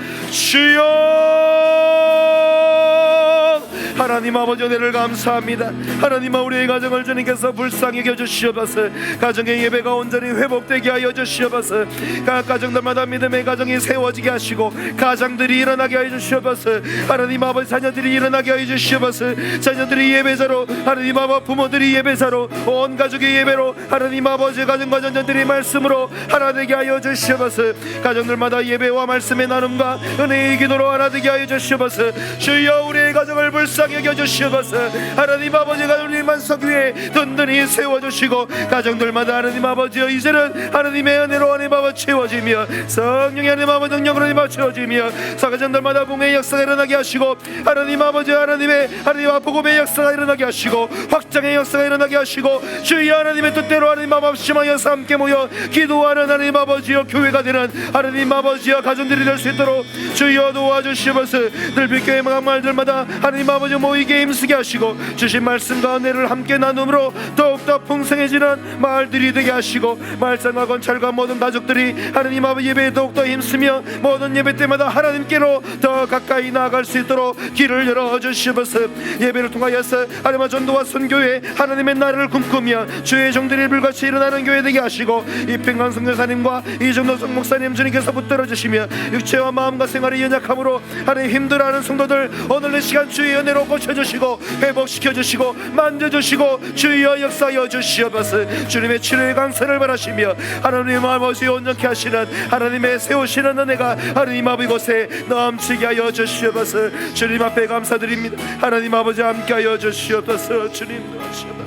주여 하나님 아버지 은혜를 감사합니다. 하나님 우리의 가정을 주님께서 불쌍히 여겨주시옵소서. 가정의 예배가 온전히 회복되게 하여 주시옵소서. 각 가정들마다 믿음의 가정이 세워지게 하시고 가정들이 일어나게 하여 주시옵소서. 하나님 아버지 자녀들이 일어나게 하여 주시옵소서. 자녀들이 예배자로 하나님 아버지 부모들이 예배자로 온 가족의 예배로 하나님 아버지 가정과 자녀들이 말씀으로 하나 되게 하여 주시옵소서. 가정들마다 예배와 말씀의 나눔과 은혜의 기도로 하나 되게 하여 주시옵소서. 주여 우리의 가정을 불쌍히 여겨주시옵소서. 하나님 아버지가 우리 만석위에 든든히 세워주시고 가정들마다 하나님 아버지여 이제는 하나님의 은혜로 하나님 아버지 채워지며 성령의 하나님 아버지 능력으로 하나님 아버지 채워지며 사가정들마다 봉의 역사가 일어나게 하시고 하나님 아버지 하나님의 하나님 복음의 역사가 일어나게 하시고 확장의 역사가 일어나게 하시고 주여 하나님의 뜻대로 하나님 아버지 심하여서 함께 모여 기도하는 하나님 아버지여 교회가 되는 하나님 아버지여 가정들이 될 수 있도록 주여 도와주시옵소서. 늘빛교회 마을들마다 하나님 아버지 모이게 힘쓰게 하시고 주신 말씀과 은혜를 함께 나눔으로 더욱더 풍성해지는 마을들이 되게 하시고 말씀과 건찰과 모든 가족들이 하나님 아버지 예배에 더욱더 힘쓰며 모든 예배 때마다 하나님께로 더 가까이 나아갈 수 있도록 길을 열어주시옵소서. 예배를 통하여서 하나님의 전도와 선교에 하나님의 나라를 꿈꾸며 주의 종들이 불같이 일어나는 교회 되게 하시고 이평강 선교사님과 이정도 목사님 주님께서 붙들어 주시며 육체와 마음과 생활의 연약함으로 하나님 힘들어하는 성도들 오늘 이 시간 주의 은혜로 고쳐주시고 회복시켜주시고 만져주시고 주여 역사하여 주시옵소서. 주님의 치료의 강선을 바라시며 하나님 아버지 온전케 하시는 하나님의 세우시는 은혜가 하나님 아버지 곳에 넘치게 하여 주시옵소서. 주님 앞에 감사드립니다. 하나님 아버지 함께 하여 주시옵소서. 주님 감사합니다.